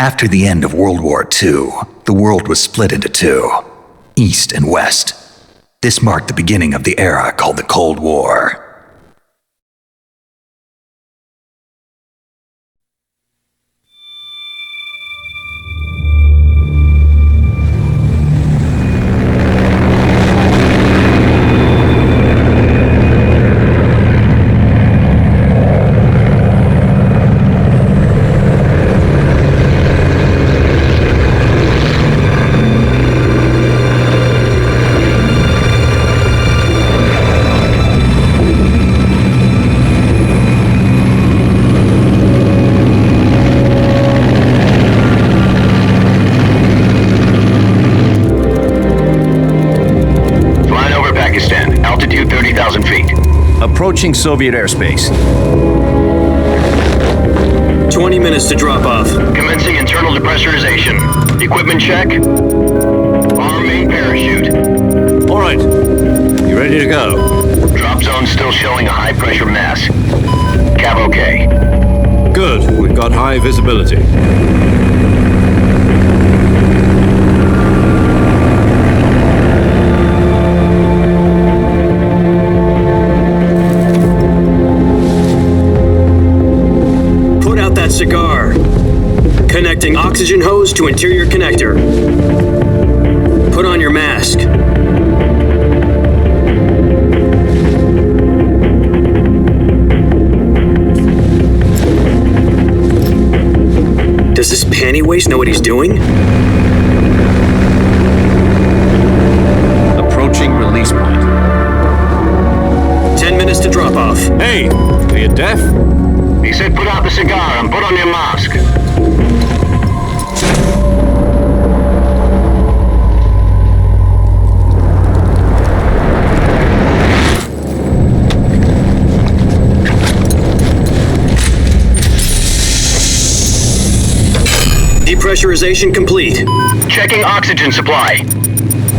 After the end of World War II, the world was split into two, East and West. This marked the beginning of the era called the Cold War. Approaching Soviet airspace. 20 minutes to drop off. Commencing internal depressurization. Equipment check. Arm main parachute. All right. You ready to go? Drop zone still showing a high pressure mass. Cav okay. Good. We've got high visibility. Cigar. Connecting oxygen hose to interior connector. Put on your mask. Does this panty waste know what he's doing? Approaching release point. 10 minutes to drop off. Hey, are you deaf? He said put out the cigar and put on your mask. Depressurization complete. Checking oxygen supply.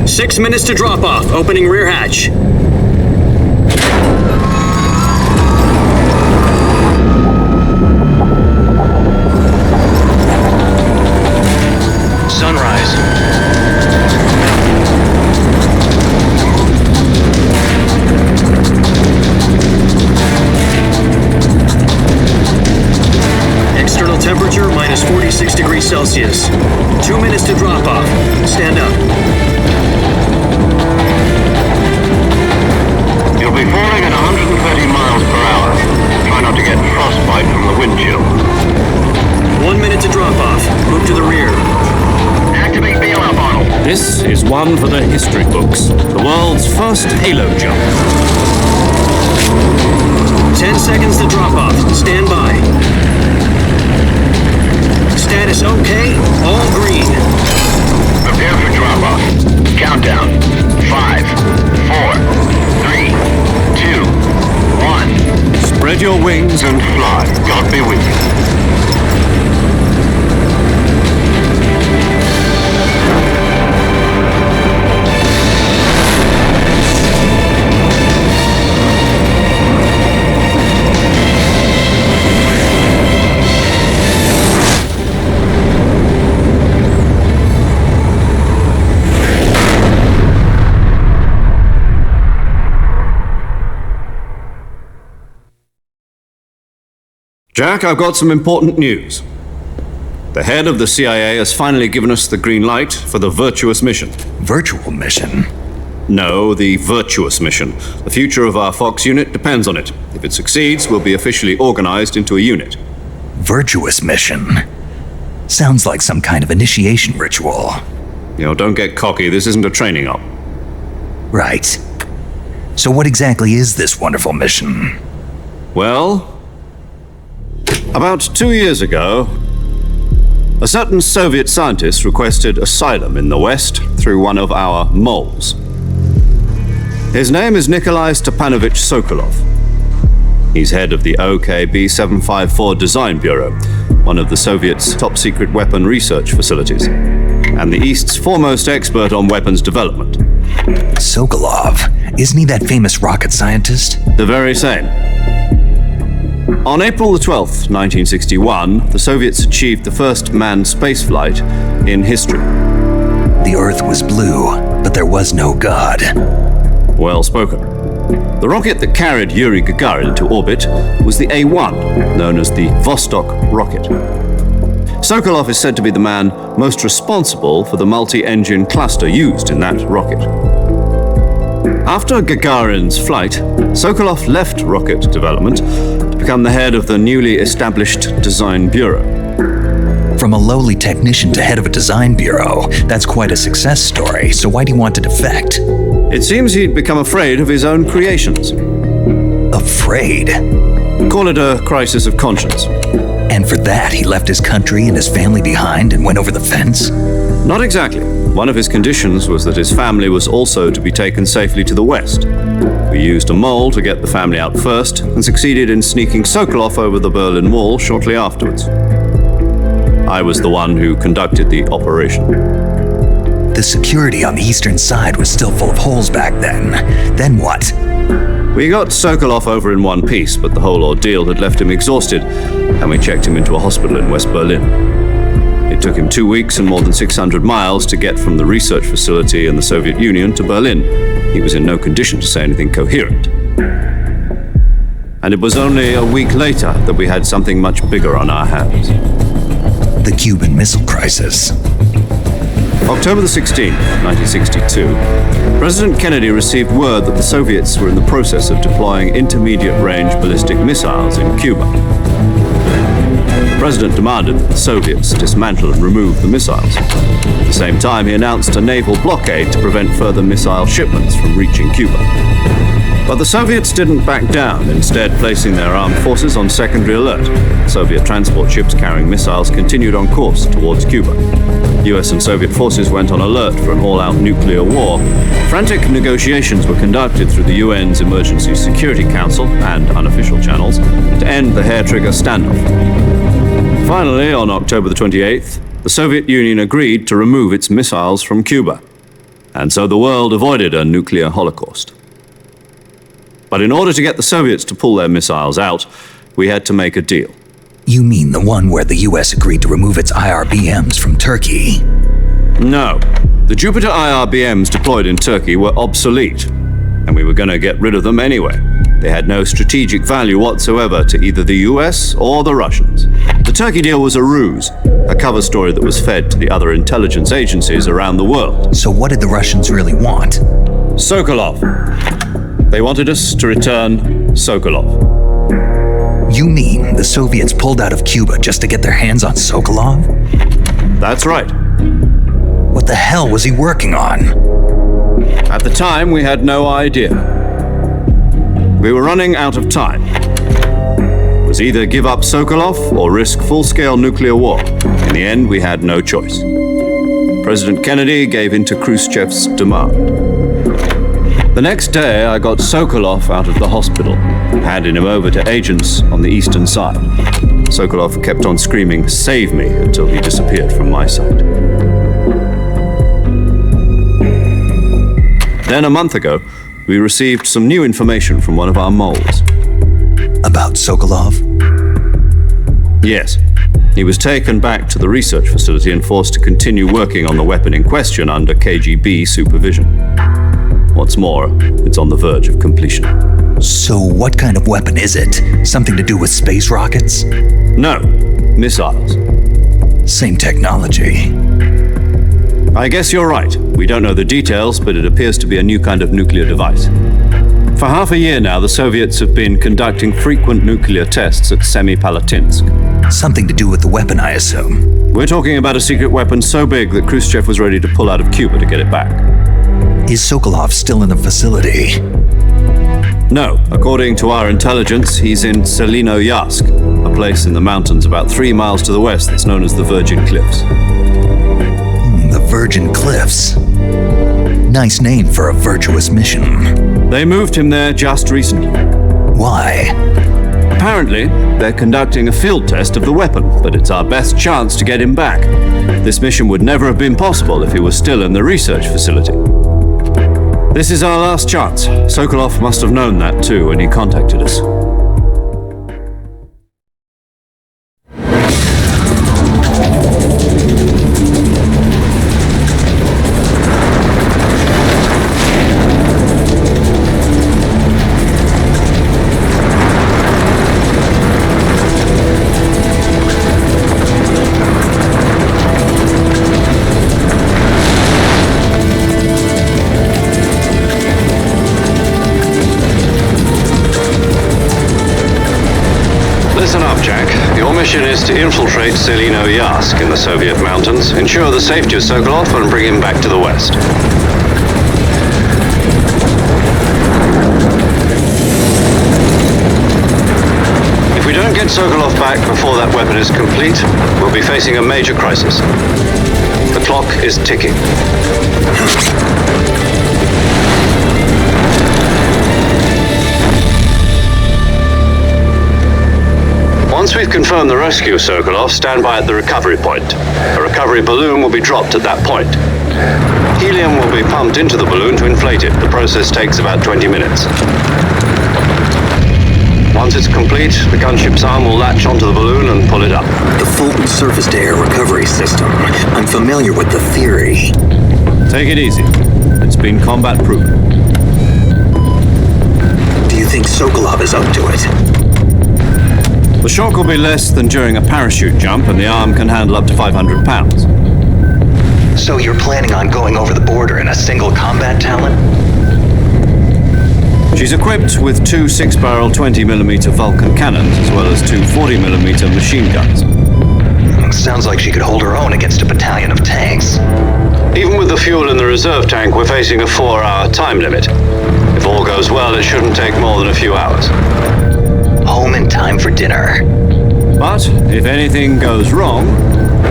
6 minutes to drop off. Opening rear hatch. Sunrise. External temperature minus 46 degrees Celsius. 2 minutes to drop off. Stand up. You'll be falling at 130 miles per hour. Try not to get frostbite from the wind chill. 1 minute to drop off. Move to the rear. Activate bailout bottle. This is one for the history books. The world's first halo jump. 10 seconds to drop off. Stand by. Status okay. All green. Prepare for drop off. Countdown. 5, 4, 3, 2, 1. Spread your wings And fly. God be with you. Jack, I've got some important news. The head of the CIA has finally given us the green light for the virtuous mission. Virtual mission? No, the virtuous mission. The future of our Fox unit depends on it. If it succeeds, we'll be officially organized into a unit. Virtuous mission? Sounds like some kind of initiation ritual. Don't get cocky. This isn't a training op. Right. So what exactly is this wonderful mission? Well, about 2 years ago, a certain Soviet scientist requested asylum in the West through one of our moles. His name is Nikolai Stepanovich Sokolov. He's head of the OKB 754 Design Bureau, one of the Soviets' top-secret weapon research facilities, and the East's foremost expert on weapons development. Sokolov? Isn't he that famous rocket scientist? The very same. On April the 12th, 1961, the Soviets achieved the first manned spaceflight in history. The Earth was blue, but there was no God. Well spoken. The rocket that carried Yuri Gagarin to orbit was the A-1, known as the Vostok rocket. Sokolov is said to be the man most responsible for the multi-engine cluster used in that rocket. After Gagarin's flight, Sokolov left rocket development to become the head of the newly established Design Bureau. From a lowly technician to head of a design bureau, that's quite a success story, so why do you want to defect? It seems he'd become afraid of his own creations. Afraid? Call it a crisis of conscience. And for that, he left his country and his family behind and went over the fence? Not exactly. One of his conditions was that his family was also to be taken safely to the west. We used a mole to get the family out first and succeeded in sneaking Sokolov over the Berlin Wall shortly afterwards. I was the one who conducted the operation. The security on the eastern side was still full of holes back then. Then what? We got Sokolov over in one piece, but the whole ordeal had left him exhausted, and we checked him into a hospital in West Berlin. It took him 2 weeks and more than 600 miles to get from the research facility in the Soviet Union to Berlin. He was in no condition to say anything coherent. And it was only a week later that we had something much bigger on our hands. The Cuban Missile Crisis. October the 16th, 1962, President Kennedy received word that the Soviets were in the process of deploying intermediate-range ballistic missiles in Cuba. The President demanded that the Soviets dismantle and remove the missiles. At the same time, he announced a naval blockade to prevent further missile shipments from reaching Cuba. But the Soviets didn't back down, instead placing their armed forces on secondary alert. Soviet transport ships carrying missiles continued on course towards Cuba. US and Soviet forces went on alert for an all-out nuclear war. Frantic negotiations were conducted through the UN's Emergency Security Council and unofficial channels to end the hair-trigger standoff. Finally, on October the 28th, the Soviet Union agreed to remove its missiles from Cuba. And so the world avoided a nuclear holocaust. But in order to get the Soviets to pull their missiles out, we had to make a deal. You mean the one where the US agreed to remove its IRBMs from Turkey? No. The Jupiter IRBMs deployed in Turkey were obsolete, and we were going to get rid of them anyway. They had no strategic value whatsoever to either the US or the Russians. The Turkey deal was a ruse, a cover story that was fed to the other intelligence agencies around the world. So what did the Russians really want? Sokolov. They wanted us to return Sokolov. You mean the Soviets pulled out of Cuba just to get their hands on Sokolov? That's right. What the hell was he working on? At the time, we had no idea. We were running out of time. It was either give up Sokolov or risk full-scale nuclear war. In the end, we had no choice. President Kennedy gave in to Khrushchev's demand. The next day, I got Sokolov out of the hospital and handed him over to agents on the eastern side. Sokolov kept on screaming, "Save me," until he disappeared from my sight. Then a month ago, we received some new information from one of our moles. About Sokolov? Yes. He was taken back to the research facility and forced to continue working on the weapon in question under KGB supervision. What's more, it's on the verge of completion. So what kind of weapon is it? Something to do with space rockets? No, missiles. Same technology. I guess you're right. We don't know the details, but it appears to be a new kind of nuclear device. For half a year now, the Soviets have been conducting frequent nuclear tests at Semipalatinsk. Something to do with the weapon, I assume. We're talking about a secret weapon so big that Khrushchev was ready to pull out of Cuba to get it back. Is Sokolov still in the facility? No. According to our intelligence, he's in Selinoyarsk, a place in the mountains about 3 miles to the west that's known as the Virgin Cliffs. The Virgin Cliffs. Nice name for a virtuous mission. They moved him there just recently. Why? Apparently, they're conducting a field test of the weapon, but it's our best chance to get him back. This mission would never have been possible if he was still in the research facility. This is our last chance. Sokolov must have known that too when he contacted us. mission is to infiltrate Selino Yask in the Soviet mountains, ensure the safety of Sokolov, and bring him back to the West. If we don't get Sokolov back before that weapon is complete, we'll be facing a major crisis. The clock is ticking. Once we've confirmed the rescue of Sokolov, stand by at the recovery point. A recovery balloon will be dropped at that point. Helium will be pumped into the balloon to inflate it. The process takes about 20 minutes. Once it's complete, the gunship's arm will latch onto the balloon and pull it up. The Fulton surface-to-air recovery system. I'm familiar with the theory. Take it easy. It's been combat-proven. Do you think Sokolov is up to it? The shock will be less than during a parachute jump, and the arm can handle up to 500 pounds. So you're planning on going over the border in a single combat Talon? She's equipped with two 6-barrel 20mm Vulcan cannons, as well as two 40mm machine guns. Sounds like she could hold her own against a battalion of tanks. Even with the fuel in the reserve tank, we're facing a 4-hour time limit. If all goes well, it shouldn't take more than a few hours. Home in time for dinner. But if anything goes wrong,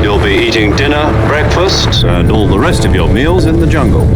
you'll be eating dinner, breakfast, and all the rest of your meals in the jungle.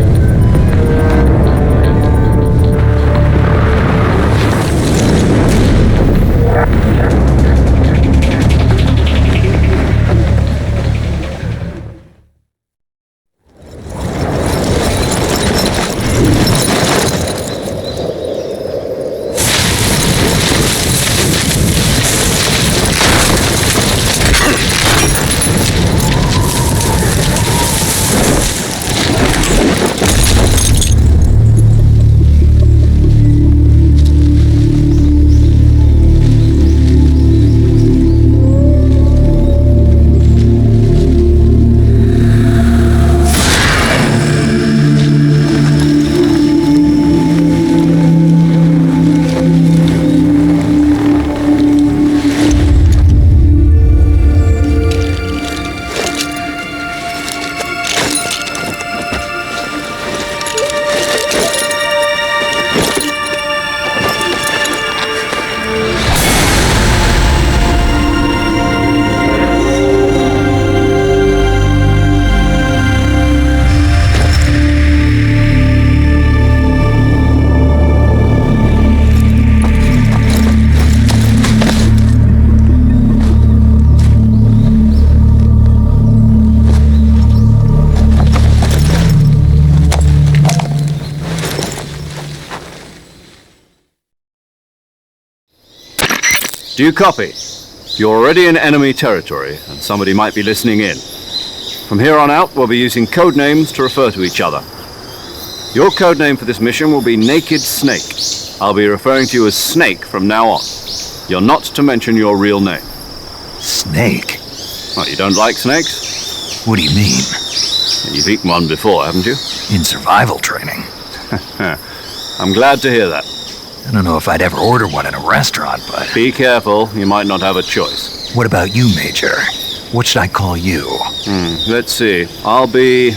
Do you copy? You're already in enemy territory, and somebody might be listening in. From here on out, we'll be using code names to refer to each other. Your code name for this mission will be Naked Snake. I'll be referring to you as Snake from now on. You're not to mention your real name. Snake? Well, you don't like snakes? What do you mean? You've eaten one before, haven't you? In survival training. I'm glad to hear that. I don't know if I'd ever order one in a restaurant, but... Be careful, you might not have a choice. What about you, Major? What should I call you? Let's see. I'll be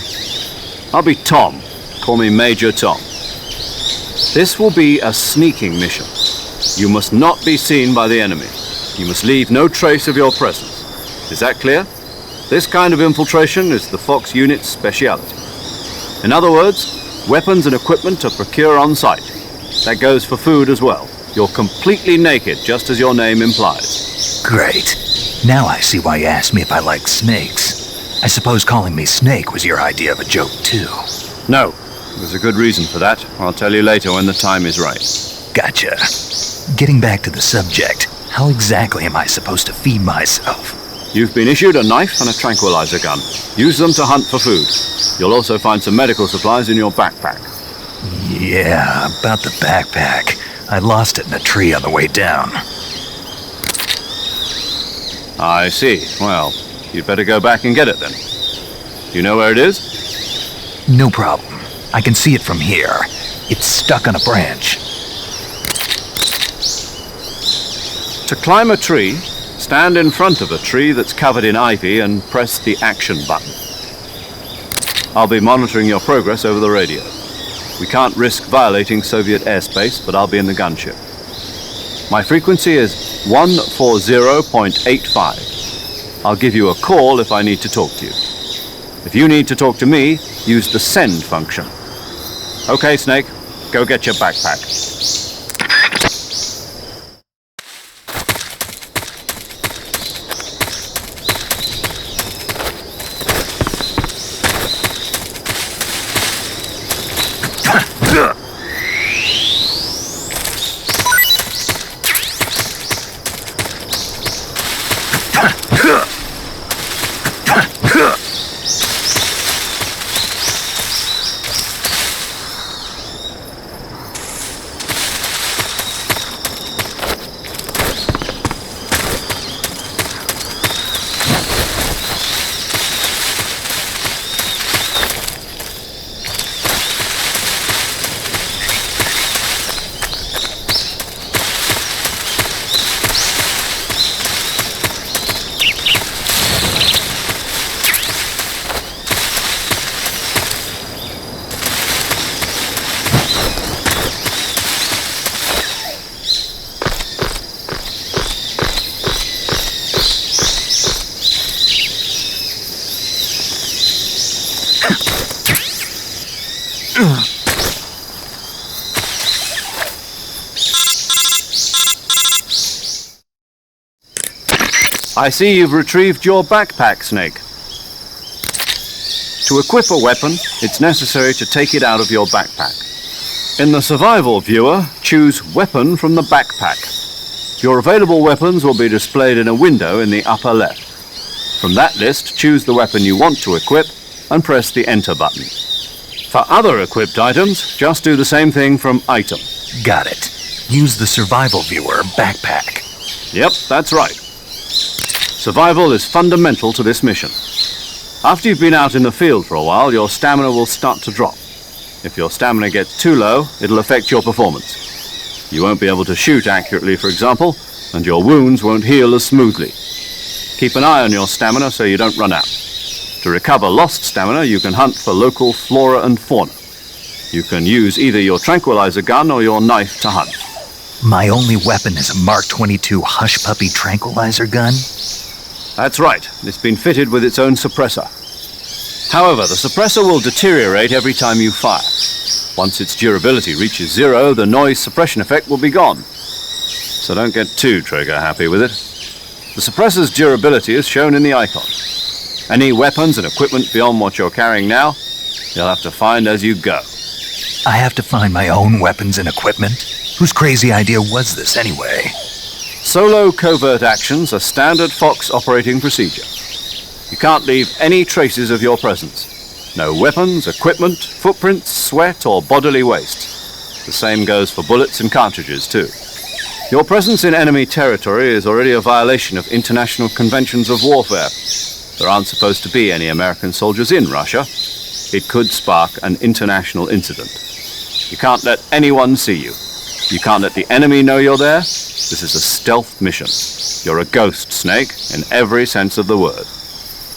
Tom. Call me Major Tom. This will be a sneaking mission. You must not be seen by the enemy. You must leave no trace of your presence. Is that clear? This kind of infiltration is the Fox unit's speciality. In other words, weapons and equipment are procured on site. That goes for food as well. You're completely naked, just as your name implies. Great. Now I see why you asked me if I like snakes. I suppose calling me Snake was your idea of a joke, too. No. There's a good reason for that. I'll tell you later when the time is right. Gotcha. Getting back to the subject, how exactly am I supposed to feed myself? You've been issued a knife and a tranquilizer gun. Use them to hunt for food. You'll also find some medical supplies in your backpack. Yeah, about the backpack. I lost it in a tree on the way down. I see. Well, you'd better go back and get it then. You know where it is? No problem. I can see it from here. It's stuck on a branch. To climb a tree, Stand in front of a tree that's covered in ivy and press the action button. I'll be monitoring your progress over the radio. We can't risk violating Soviet airspace, but I'll be in the gunship. My frequency is 140.85. I'll give you a call if I need to talk to you. If you need to talk to me, use the send function. Okay, Snake, go get your backpack. I see you've retrieved your backpack, Snake. To equip a weapon, it's necessary to take it out of your backpack. In the survival viewer, choose Weapon from the backpack. Your available weapons will be displayed in a window in the upper left. From that list, choose the weapon you want to equip and press the Enter button. For other equipped items, just do the same thing from Item. Got it. Use the survival viewer backpack. Yep, that's right. Survival is fundamental to this mission. After you've been out in the field for a while, your stamina will start to drop. If your stamina gets too low, it'll affect your performance. You won't be able to shoot accurately, for example, and your wounds won't heal as smoothly. Keep an eye on your stamina so you don't run out. To recover lost stamina, you can hunt for local flora and fauna. You can use either your tranquilizer gun or your knife to hunt. My only weapon is a Mark 22 Hush Puppy tranquilizer gun? That's right. It's been fitted with its own suppressor. However, the suppressor will deteriorate every time you fire. Once its durability reaches 0, the noise suppression effect will be gone. So don't get too trigger happy with it. The suppressor's durability is shown in the icon. Any weapons and equipment beyond what you're carrying now, you'll have to find as you go. I have to find my own weapons and equipment? Whose crazy idea was this anyway? Solo covert actions are standard Fox operating procedure. You can't leave any traces of your presence. No weapons, equipment, footprints, sweat, or bodily waste. The same goes for bullets and cartridges, too. Your presence in enemy territory is already a violation of international conventions of warfare. There aren't supposed to be any American soldiers in Russia. It could spark an international incident. You can't let anyone see you. You can't let the enemy know you're there. This is a stealth mission. You're a ghost, Snake, in every sense of the word.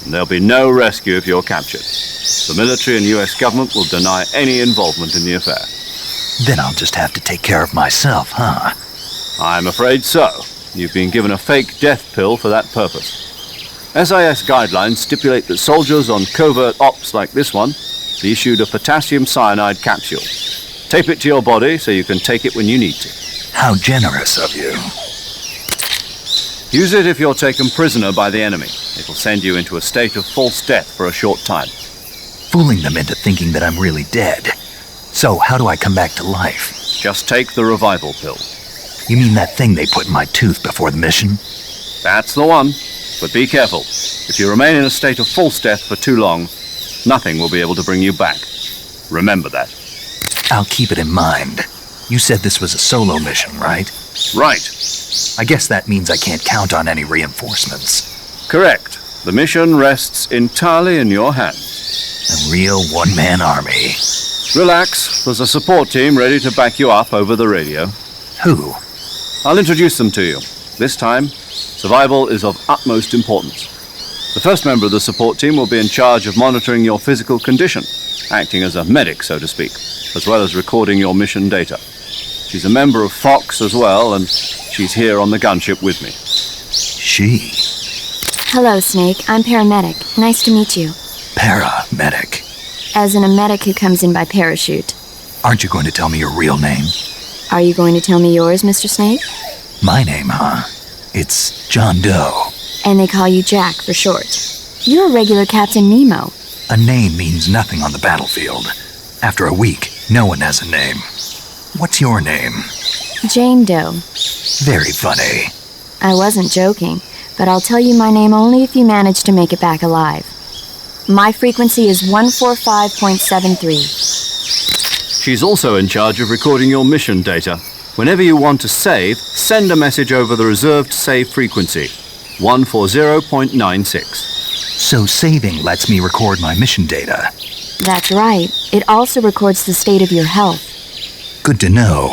And there'll be no rescue if you're captured. The military and US government will deny any involvement in the affair. Then I'll just have to take care of myself, huh? I'm afraid so. You've been given a fake death pill for that purpose. SIS guidelines stipulate that soldiers on covert ops like this one be issued a potassium cyanide capsule. Tape it to your body so you can take it when you need to. How generous of you. Use it if you're taken prisoner by the enemy. It'll send you into a state of false death for a short time. Fooling them into thinking that I'm really dead. So how do I come back to life? Just take the revival pill. You mean that thing they put in my tooth before the mission? That's the one. But be careful. If you remain in a state of false death for too long, nothing will be able to bring you back. Remember that. I'll keep it in mind. You said this was a solo mission, right? Right. I guess that means I can't count on any reinforcements. Correct. The mission rests entirely in your hands. A real one-man army. Relax. There's a support team ready to back you up over the radio. Who? I'll introduce them to you. This time, survival is of utmost importance. The first member of the support team will be in charge of monitoring your physical condition, acting as a medic, so to speak, as well as recording your mission data. She's a member of Fox as well, and she's here on the gunship with me. She? Hello, Snake. I'm paramedic. Nice to meet you. Paramedic. As in a medic who comes in by parachute. Aren't you going to tell me your real name? Are you going to tell me yours, Mr. Snake? My name, huh? It's John Doe. And they call you Jack for short. You're a regular Captain Nemo. A name means nothing on the battlefield. After a week, no one has a name. What's your name? Jane Doe. Very funny. I wasn't joking, but I'll tell you my name only if you manage to make it back alive. My frequency is 145.73. She's also in charge of recording your mission data. Whenever you want to save, send a message over the reserved save frequency, 140.96. So saving lets me record my mission data. That's right. It also records the state of your health. Good to know.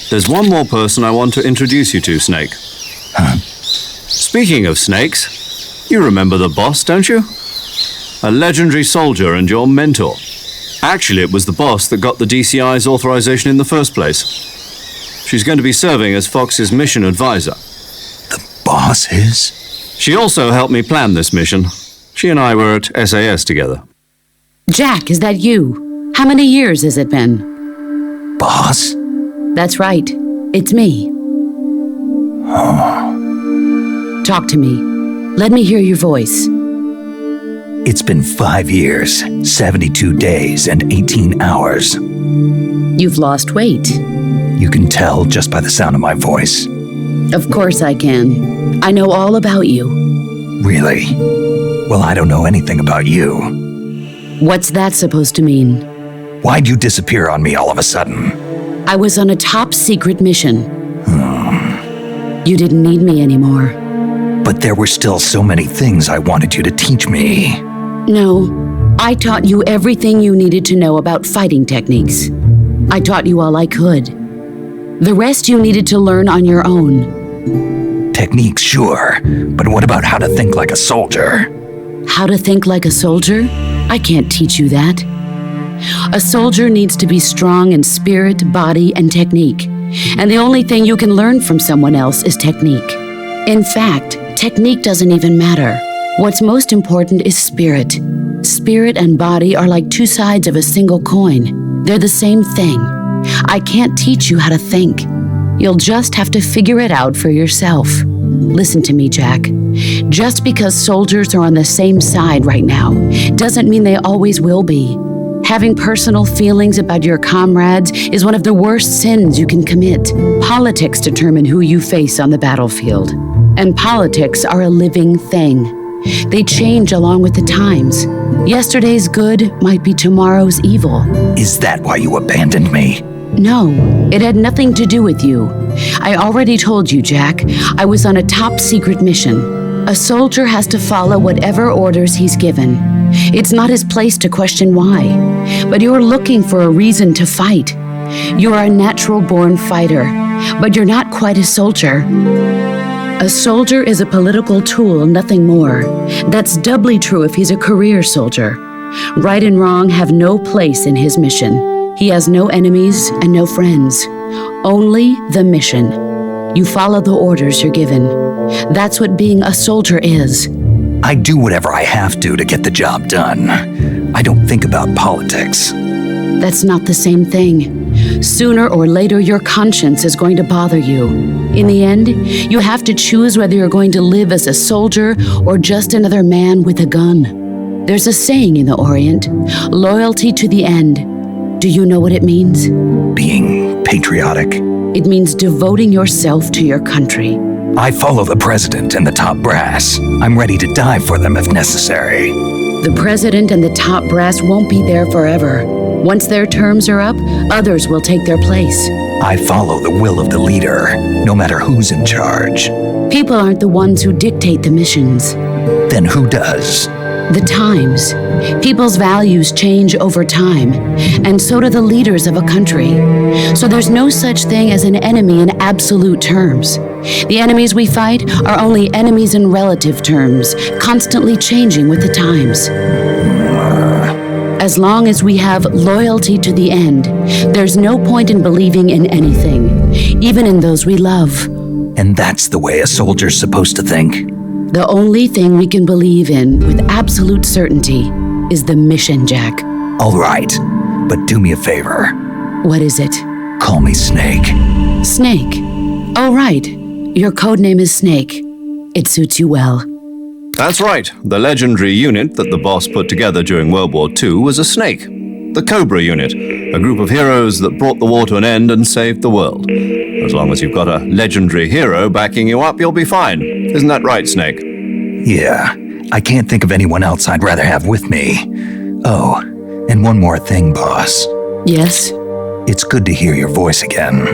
There's one more person I want to introduce you to, Snake. Huh? Speaking of snakes, you remember the boss, don't you? A legendary soldier and your mentor. Actually, it was the boss that got the DCI's authorization in the first place. She's going to be serving as Fox's mission advisor. The boss is? She also helped me plan this mission. She and I were at SAS together. Jack, is that you? How many years has it been? Boss? That's right. It's me. Talk to me. Let me hear your voice. It's been 5 years, 72 days, and 18 hours. You've lost weight. You can tell just by the sound of my voice. Of course I can. I know all about you. Really? Well, I don't know anything about you. What's that supposed to mean? Why'd you disappear on me all of a sudden? I was on a top secret mission. You didn't need me anymore. But there were still so many things I wanted you to teach me. No, I taught you everything you needed to know about fighting techniques. I taught you all I could. The rest you needed to learn on your own. Techniques, sure. But what about how to think like a soldier? How to think like a soldier? I can't teach you that. A soldier needs to be strong in spirit, body, and technique. And the only thing you can learn from someone else is technique. In fact, technique doesn't even matter. What's most important is spirit. Spirit and body are like two sides of a single coin. They're the same thing. I can't teach you how to think. You'll just have to figure it out for yourself. Listen to me, Jack. Just because soldiers are on the same side right now doesn't mean they always will be. Having personal feelings about your comrades is one of the worst sins you can commit. Politics determine who you face on the battlefield. And politics are a living thing. They change along with the times. Yesterday's good might be tomorrow's evil. Is that why you abandoned me? No, it had nothing to do with you. I already told you, Jack. I was on a top secret mission. A soldier has to follow whatever orders he's given. It's not his place to question why. But you're looking for a reason to fight. You're a natural-born fighter, but you're not quite a soldier. A soldier is a political tool, nothing more. That's doubly true if he's a career soldier. Right and wrong have no place in his mission. He has no enemies and no friends. Only the mission. You follow the orders you're given. That's what being a soldier is. I do whatever I have to get the job done. I don't think about politics. That's not the same thing. Sooner or later, your conscience is going to bother you. In the end, you have to choose whether you're going to live as a soldier or just another man with a gun. There's a saying in the Orient, loyalty to the end. Do you know what it means? Being patriotic? It means devoting yourself to your country. I follow the president and the top brass. I'm ready to die for them if necessary. The president and the top brass won't be there forever. Once their terms are up, others will take their place. I follow the will of the leader, no matter who's in charge. People aren't the ones who dictate the missions. Then who does? The times. People's values change over time, and so do the leaders of a country. So there's no such thing as an enemy in absolute terms. The enemies we fight are only enemies in relative terms, constantly changing with the times. As long as we have loyalty to the end, there's no point in believing in anything, even in those we love. And that's the way a soldier's supposed to think? The only thing we can believe in with absolute certainty is the mission, Jack. All right, but do me a favor. What is it? Call me Snake. Snake. Oh, right. Your code name is Snake. It suits you well. That's right. The legendary unit that the boss put together during World War II was a snake. The Cobra unit, a group of heroes that brought the war to an end and saved the world. As long as you've got a legendary hero backing you up, you'll be fine. Isn't that right, Snake? Yeah, I can't think of anyone else I'd rather have with me. Oh, and one more thing, boss. Yes? It's good to hear your voice again.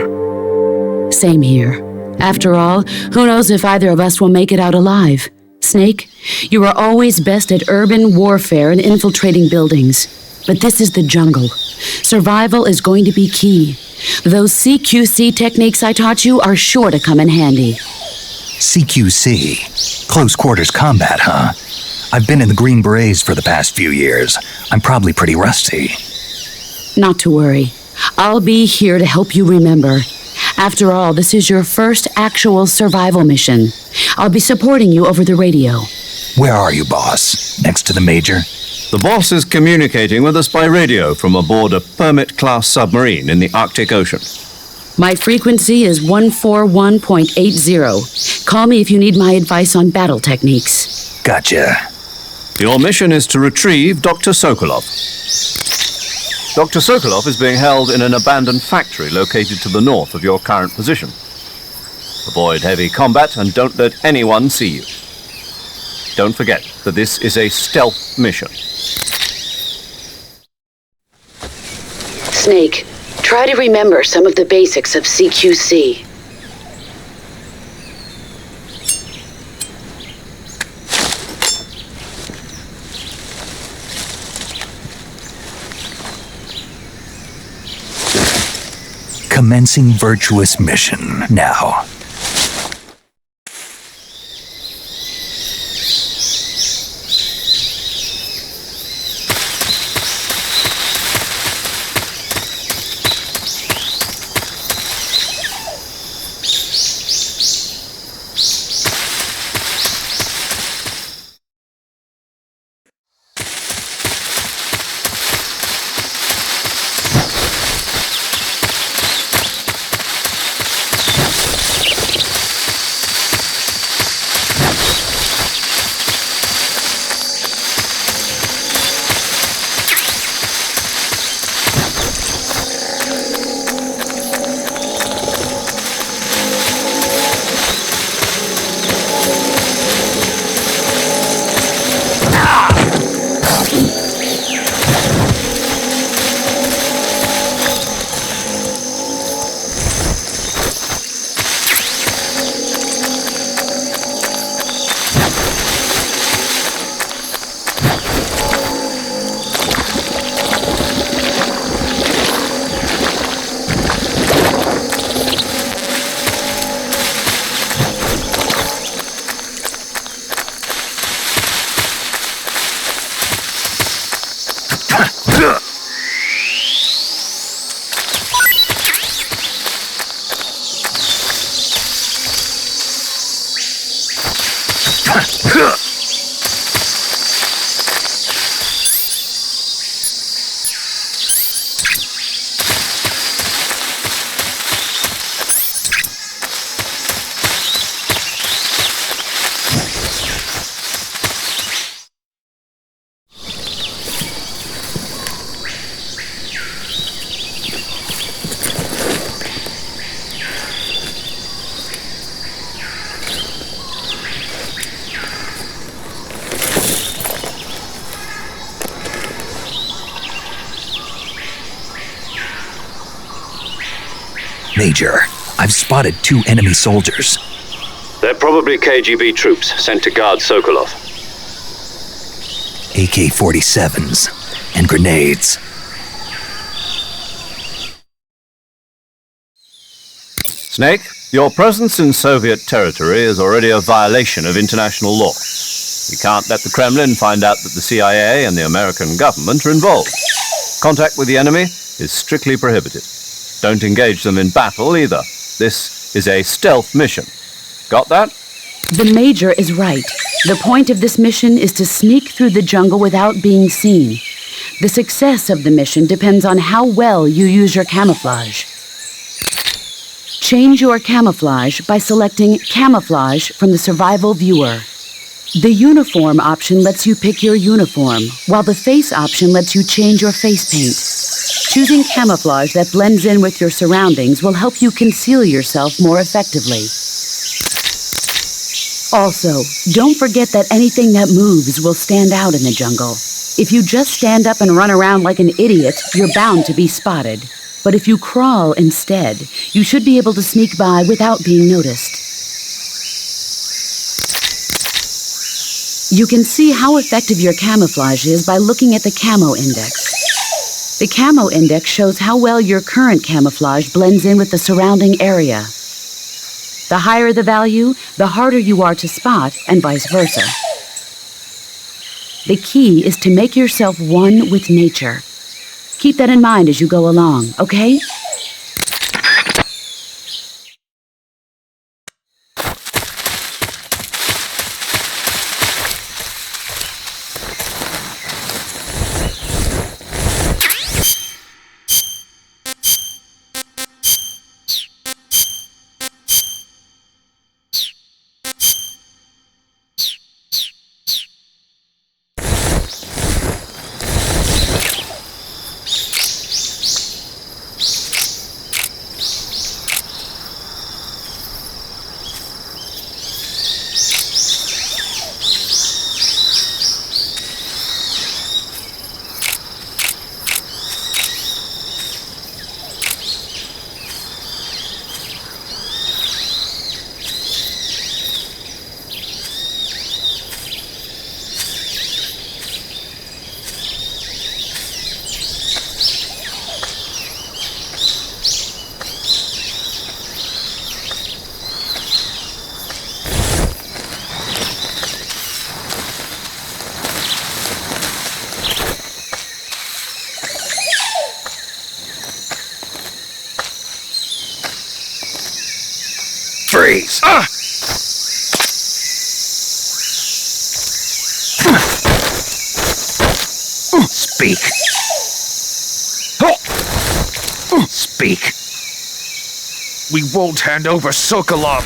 Same here. After all, who knows if either of us will make it out alive? Snake, you are always best at urban warfare and infiltrating buildings. But this is the jungle. Survival is going to be key. Those CQC techniques I taught you are sure to come in handy. CQC? Close quarters combat, huh? I've been in the Green Berets for the past few years. I'm probably pretty rusty. Not to worry. I'll be here to help you remember. After all, this is your first actual survival mission. I'll be supporting you over the radio. Where are you, boss? Next to the Major? The boss is communicating with us by radio from aboard a Permit-class submarine in the Arctic Ocean. My frequency is 141.80. Call me if you need my advice on battle techniques. Gotcha. Your mission is to retrieve Dr. Sokolov. Dr. Sokolov is being held in an abandoned factory located to the north of your current position. Avoid heavy combat and don't let anyone see you. Don't forget that this is a stealth mission. Snake, try to remember some of the basics of CQC. Commencing virtuous mission now. Major, I've spotted 2 enemy soldiers. They're probably KGB troops sent to guard Sokolov. AK 47s, and grenades. Snake, your presence in Soviet territory is already a violation of international law. We can't let the Kremlin find out that the CIA and the American government are involved. Contact with the enemy is strictly prohibited. Don't engage them in battle either. This is a stealth mission. Got that? The Major is right. The point of this mission is to sneak through the jungle without being seen. The success of the mission depends on how well you use your camouflage. Change your camouflage by selecting Camouflage from the Survival Viewer. The Uniform option lets you pick your uniform, while the Face option lets you change your face paint. Choosing camouflage that blends in with your surroundings will help you conceal yourself more effectively. Also, don't forget that anything that moves will stand out in the jungle. If you just stand up and run around like an idiot, you're bound to be spotted. But if you crawl instead, you should be able to sneak by without being noticed. You can see how effective your camouflage is by looking at the Camo Index. The Camo Index shows how well your current camouflage blends in with the surrounding area. The higher the value, the harder you are to spot, and vice versa. The key is to make yourself one with nature. Keep that in mind as you go along, okay? Freeze! Speak. Speak. We won't hand over Sokolov.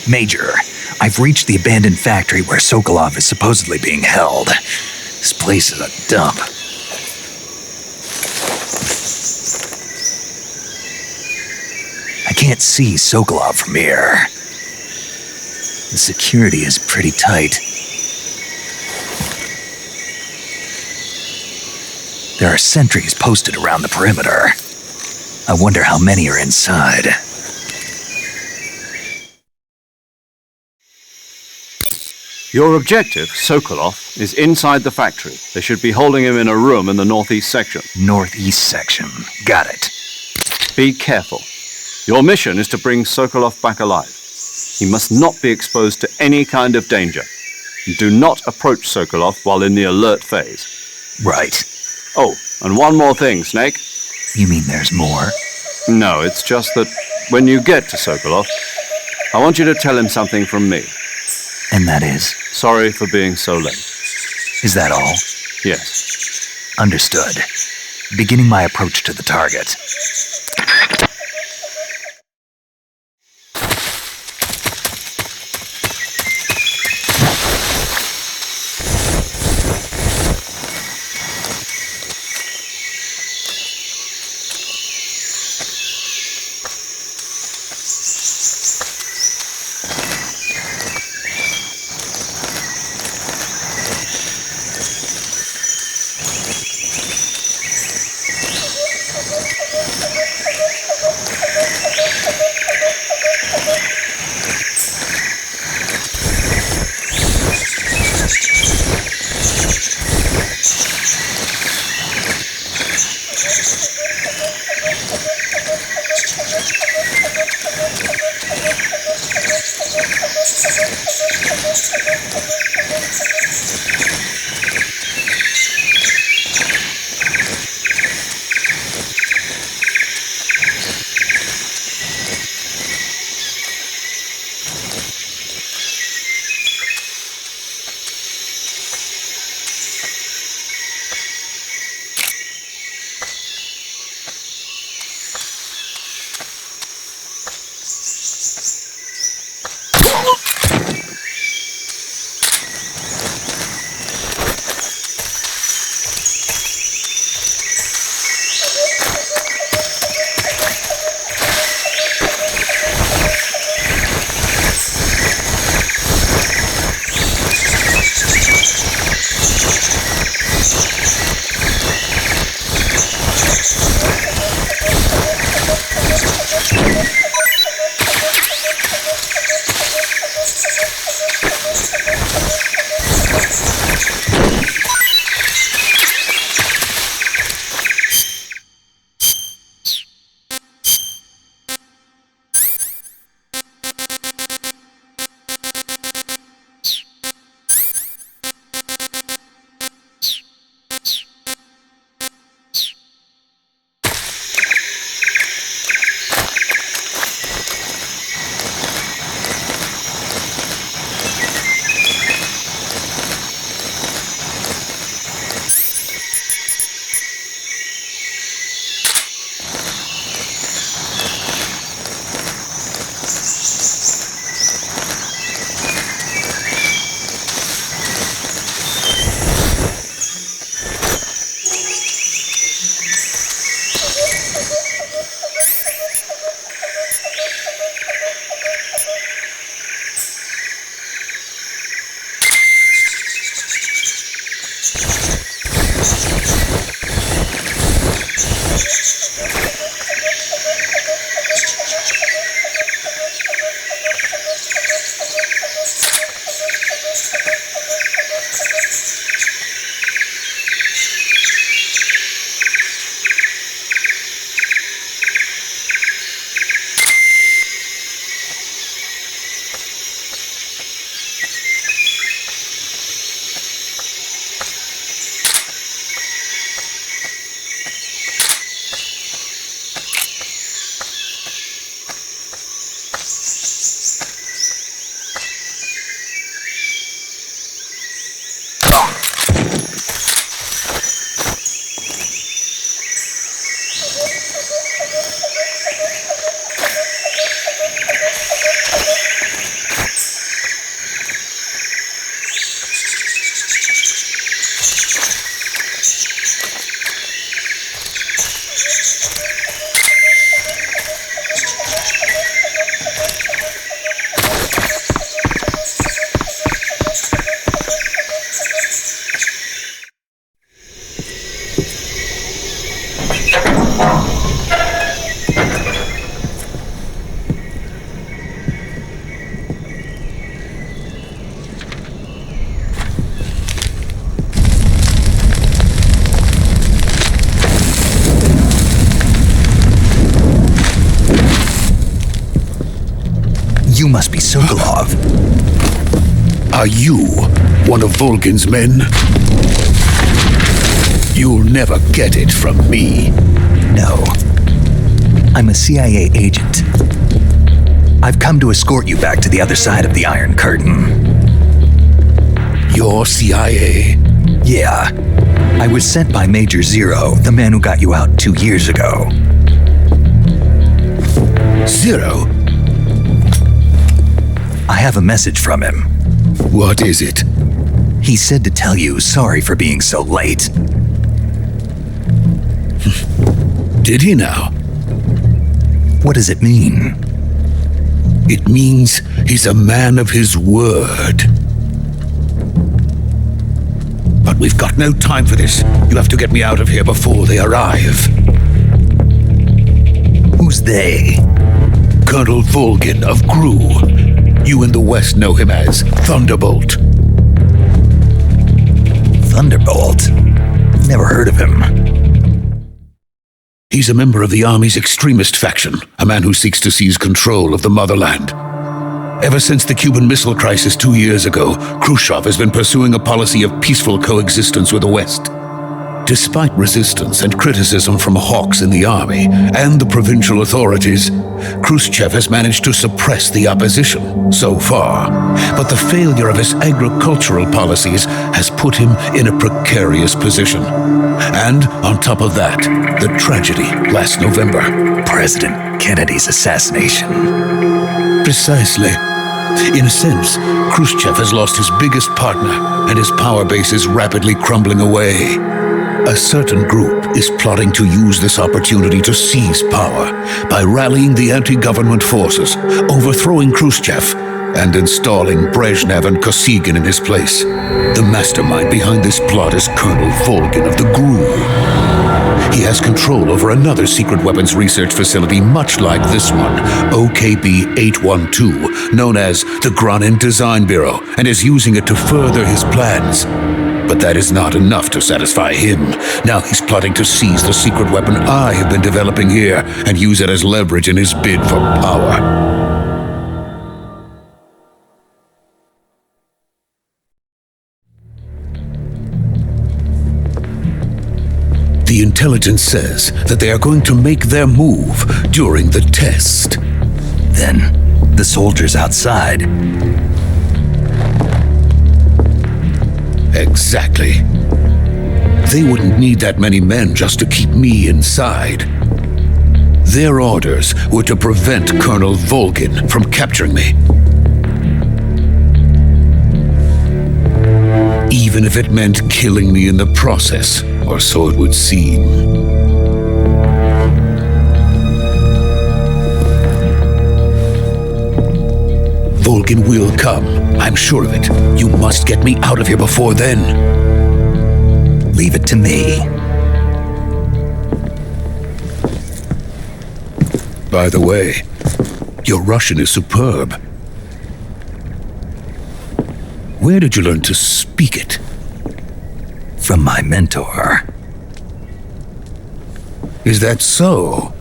Major, I've reached the abandoned factory where Sokolov is supposedly being held. This place is a dump. I can't see Sokolov from here. The security is pretty tight. There are sentries posted around the perimeter. I wonder how many are inside. Your objective, Sokolov, is inside the factory. They should be holding him in a room in the northeast section. Northeast section. Got it. Be careful. Your mission is to bring Sokolov back alive. He must not be exposed to any kind of danger. Do not approach Sokolov while in the alert phase. Right. Oh, and one more thing, Snake. You mean there's more? No, it's just that when you get to Sokolov, I want you to tell him something from me. And that is? Sorry for being so late. Is that all? Yes. Understood. Beginning my approach to the target. You must be Sokolov. Are you one of Volgin's men? You'll never get it from me. No. I'm a CIA agent. I've come to escort you back to the other side of the Iron Curtain. You're CIA? Yeah. I was sent by Major Zero, the man who got you out 2 years ago. Zero? I have a message from him. What is it? He said to tell you sorry for being so late. Did he now? What does it mean? It means he's a man of his word. But we've got no time for this. You have to get me out of here before they arrive. Who's they? Colonel Volgin of GRU. You in the West know him as Thunderbolt. Thunderbolt? Never heard of him. He's a member of the Army's extremist faction, a man who seeks to seize control of the motherland. Ever since the Cuban Missile Crisis 2 years ago, Khrushchev has been pursuing a policy of peaceful coexistence with the West. Despite resistance and criticism from hawks in the army and the provincial authorities, Khrushchev has managed to suppress the opposition so far. But the failure of his agricultural policies has put him in a precarious position. And on top of that, the tragedy last November. President Kennedy's assassination. Precisely. In a sense, Khrushchev has lost his biggest partner, and his power base is rapidly crumbling away. A certain group is plotting to use this opportunity to seize power by rallying the anti-government forces, overthrowing Khrushchev, and installing Brezhnev and Kosygin in his place. The mastermind behind this plot is Colonel Volgin of the GRU. He has control over another secret weapons research facility much like this one, OKB-812, known as the Granin Design Bureau, and is using it to further his plans. But that is not enough to satisfy him. Now he's plotting to seize the secret weapon I have been developing here and use it as leverage in his bid for power. The intelligence says that they are going to make their move during the test. Then, the soldiers outside. Exactly. They wouldn't need that many men just to keep me inside. Their orders were to prevent Colonel Volgin from capturing me. Even if it meant killing me in the process, or so it would seem. Volgin will come, I'm sure of it. You must get me out of here before then. Leave it to me. By the way, your Russian is superb. Where did you learn to speak it? From my mentor. Is that so?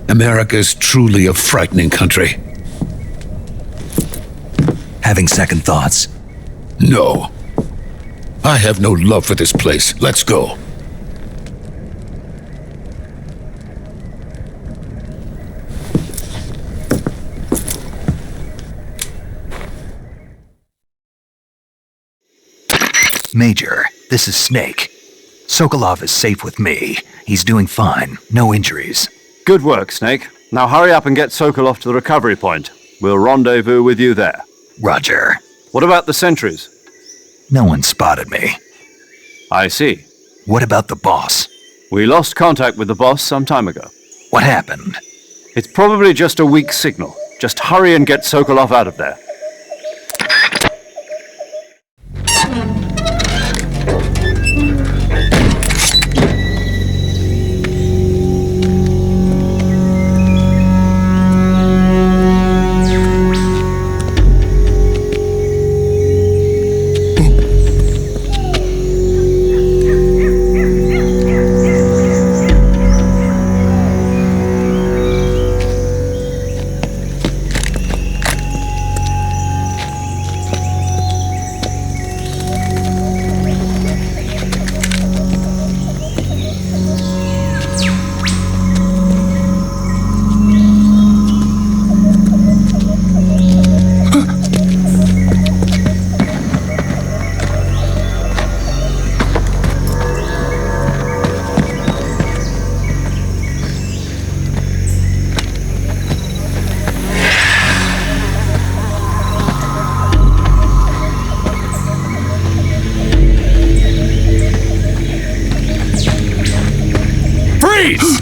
America's truly a frightening country. Having second thoughts? No. I have no love for this place. Let's go. Major, this is Snake. Sokolov is safe with me. He's doing fine. No injuries. Good work, Snake. Now hurry up and get Sokolov to the recovery point. We'll rendezvous with you there. Roger. What about the sentries? No one spotted me. I see. What about the boss? We lost contact with the boss some time ago. What happened? It's probably just a weak signal. Just hurry and get Sokolov out of there. Freeze!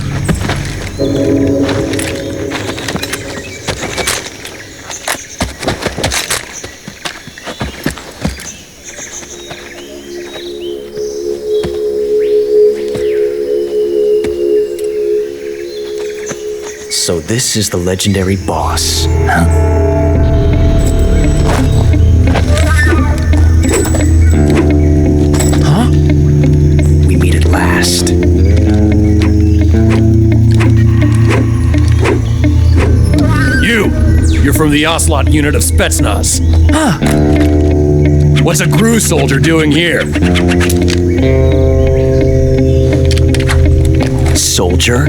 So this is the legendary boss. Huh? We meet at last. You're from the Ocelot unit of Spetsnaz. What's a GRU soldier doing here? Soldier?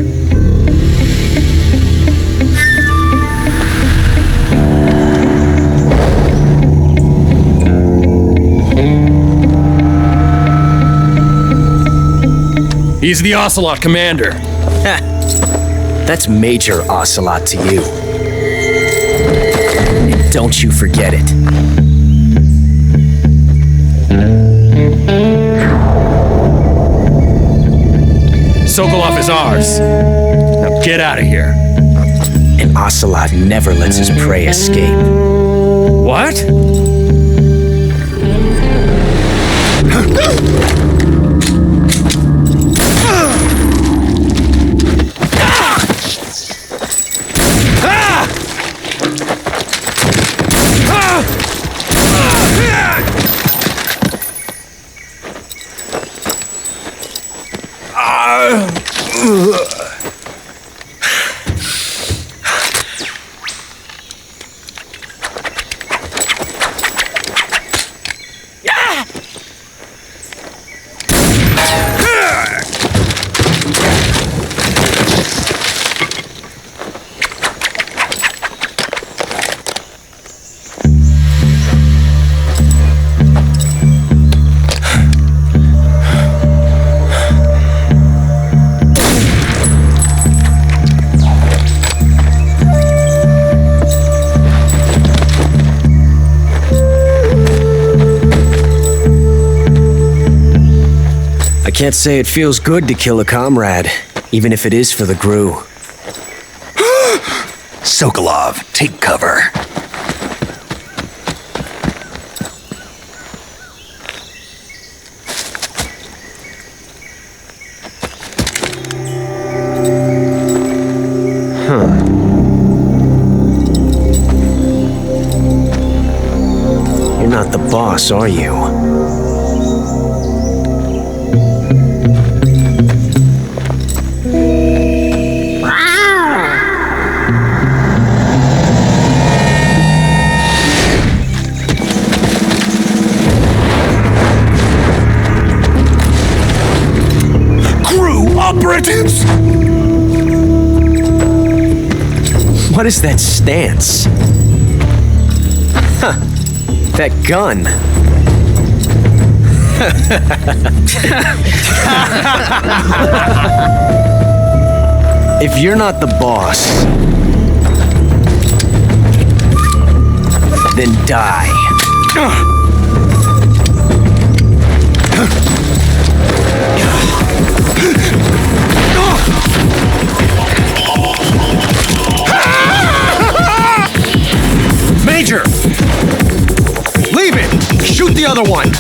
He's the Ocelot commander. That's Major Ocelot to you. And don't you forget it. Sokolov is ours. Now get out of here. And Ocelot never lets his prey escape. What? I can't say it feels good to kill a comrade, even if it is for the GRU. Sokolov, take cover. You're not the boss, are you? Operatives! What is that stance? Huh. That gun. If you're not the boss, then die. Major! Leave it! Shoot the other one!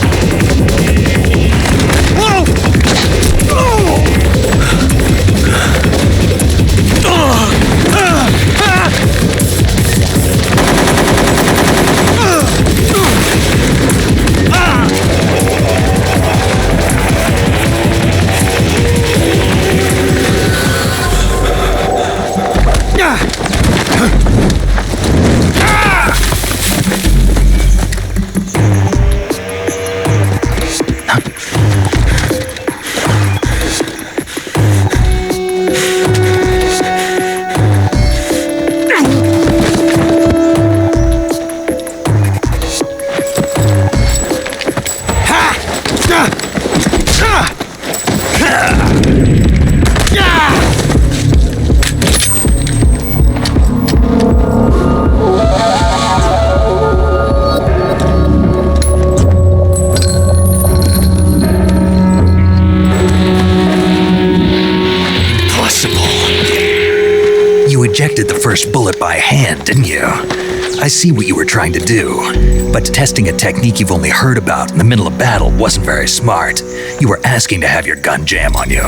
ejected the first bullet by hand, didn't you? I see what you were trying to do, but testing a technique you've only heard about in the middle of battle wasn't very smart. You were asking to have your gun jam on you.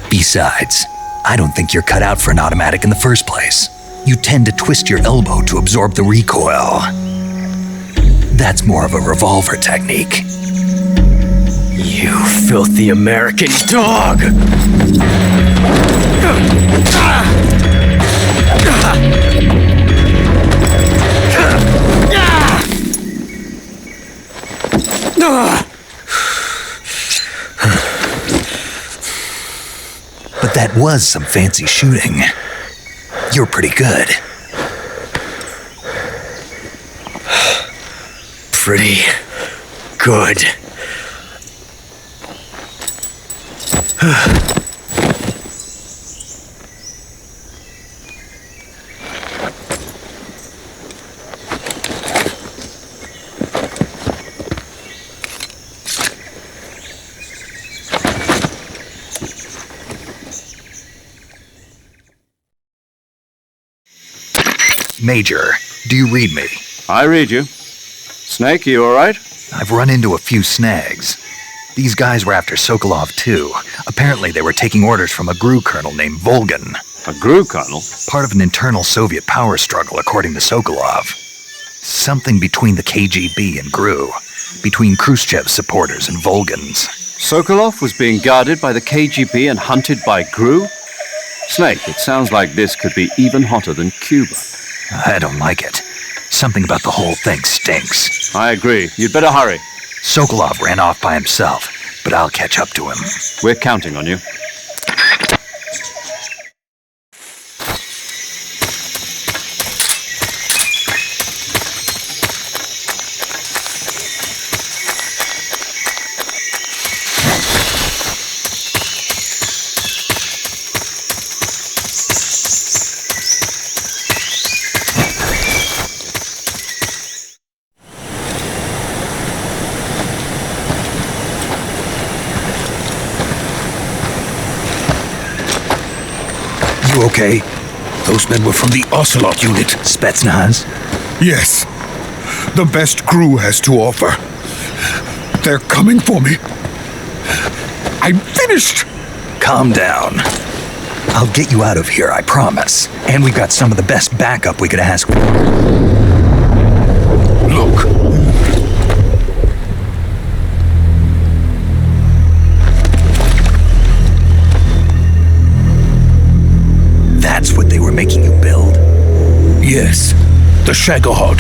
Besides, I don't think you're cut out for an automatic in the first place. You tend to twist your elbow to absorb the recoil. That's more of a revolver technique. You filthy American dog! But that was some fancy shooting. You're pretty good. Pretty good. Major, do you read me? I read you. Snake, you all right? I've run into a few snags. These guys were after Sokolov too. Apparently they were taking orders from a GRU colonel named Volgan. A GRU colonel? Part of an internal Soviet power struggle, according to Sokolov. Something between the KGB and GRU. Between Khrushchev's supporters and Volgan's. Sokolov was being guarded by the KGB and hunted by GRU? Snake, it sounds like this could be even hotter than Cuba. I don't like it. Something about the whole thing stinks. I agree. You'd better hurry. Sokolov ran off by himself, but I'll catch up to him. We're counting on you. You okay? Those men were from the Ocelot unit. Spetsnaz? Yes. The best GRU has to offer. They're coming for me. I'm finished! Calm down. I'll get you out of here, I promise. And we've got some of the best backup we could ask for. Look. That's what they were making you build? Yes. The Shagohod.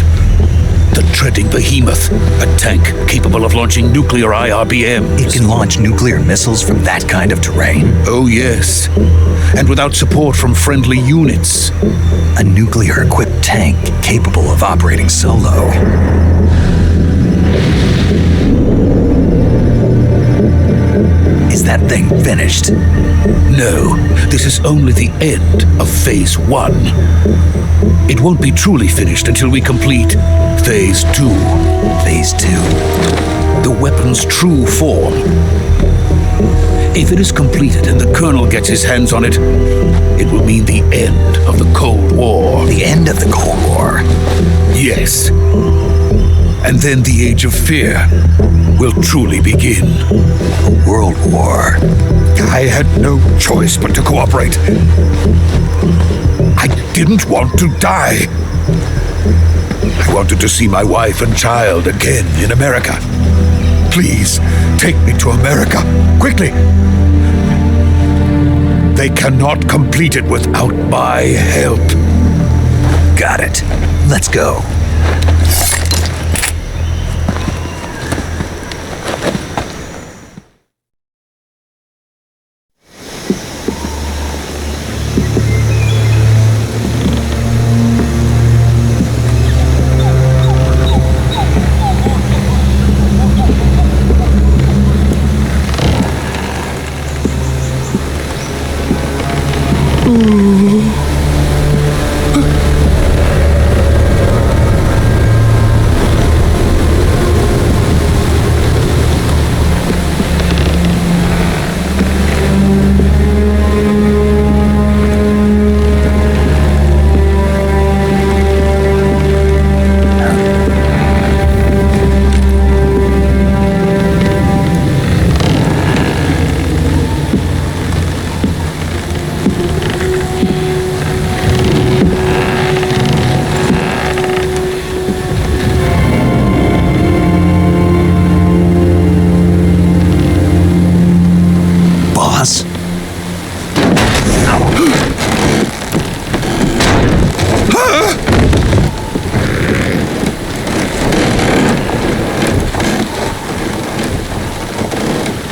The treading behemoth. A tank capable of launching nuclear IRBMs. It can launch nuclear missiles from that kind of terrain? Oh, yes. And without support from friendly units. A nuclear-equipped tank capable of operating solo. Is that thing finished? No, this is only the end of Phase 1. It won't be truly finished until we complete Phase 2. Phase 2? The weapon's true form. If it is completed and the Colonel gets his hands on it, it will mean the end of the Cold War. The end of the Cold War? Yes. And then the Age of Fear will truly begin. A world war? I had no choice but to cooperate. I didn't want to die. I wanted to see my wife and child again in America. Please, take me to America, quickly. They cannot complete it without my help. Got it. Let's go.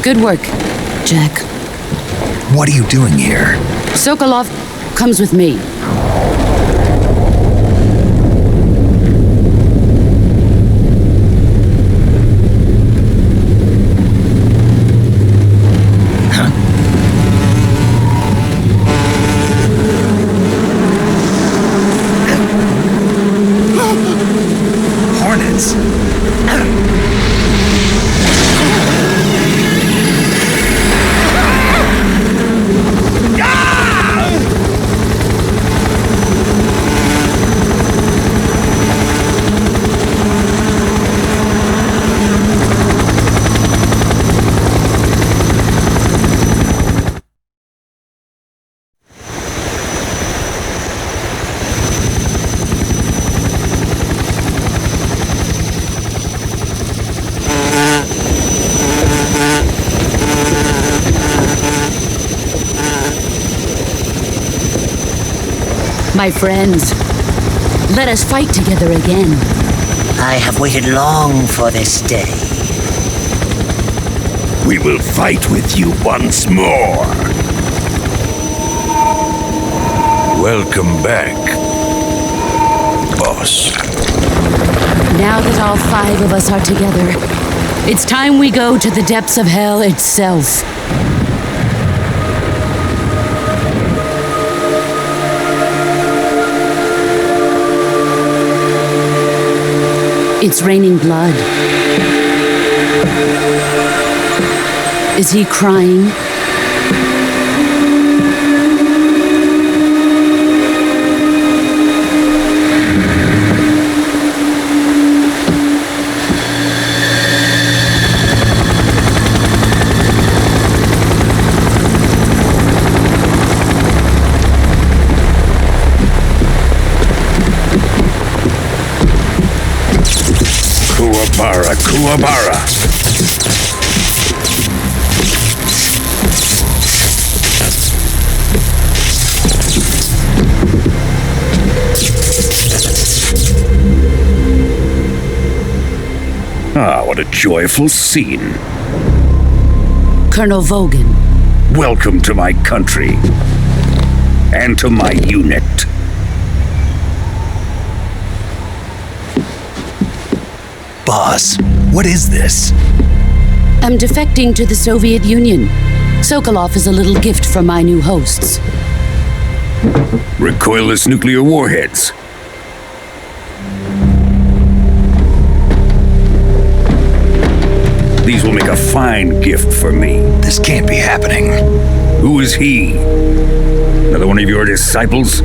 Good work, Jack. What are you doing here? Sokolov comes with me. Hornets? My friends, let us fight together again. I have waited long for this day. We will fight with you once more. Welcome back, boss. Now that all 5 of us are together, it's time we go to the depths of hell itself. It's raining blood. Is he crying? Kuwabara. Ah, what a joyful scene. Colonel Vogan. Welcome to my country. And to my unit. Boss, what is this? I'm defecting to the Soviet Union. Sokolov is a little gift from my new hosts. Recoilless nuclear warheads. These will make a fine gift for me. This can't be happening. Who is he? Another one of your disciples?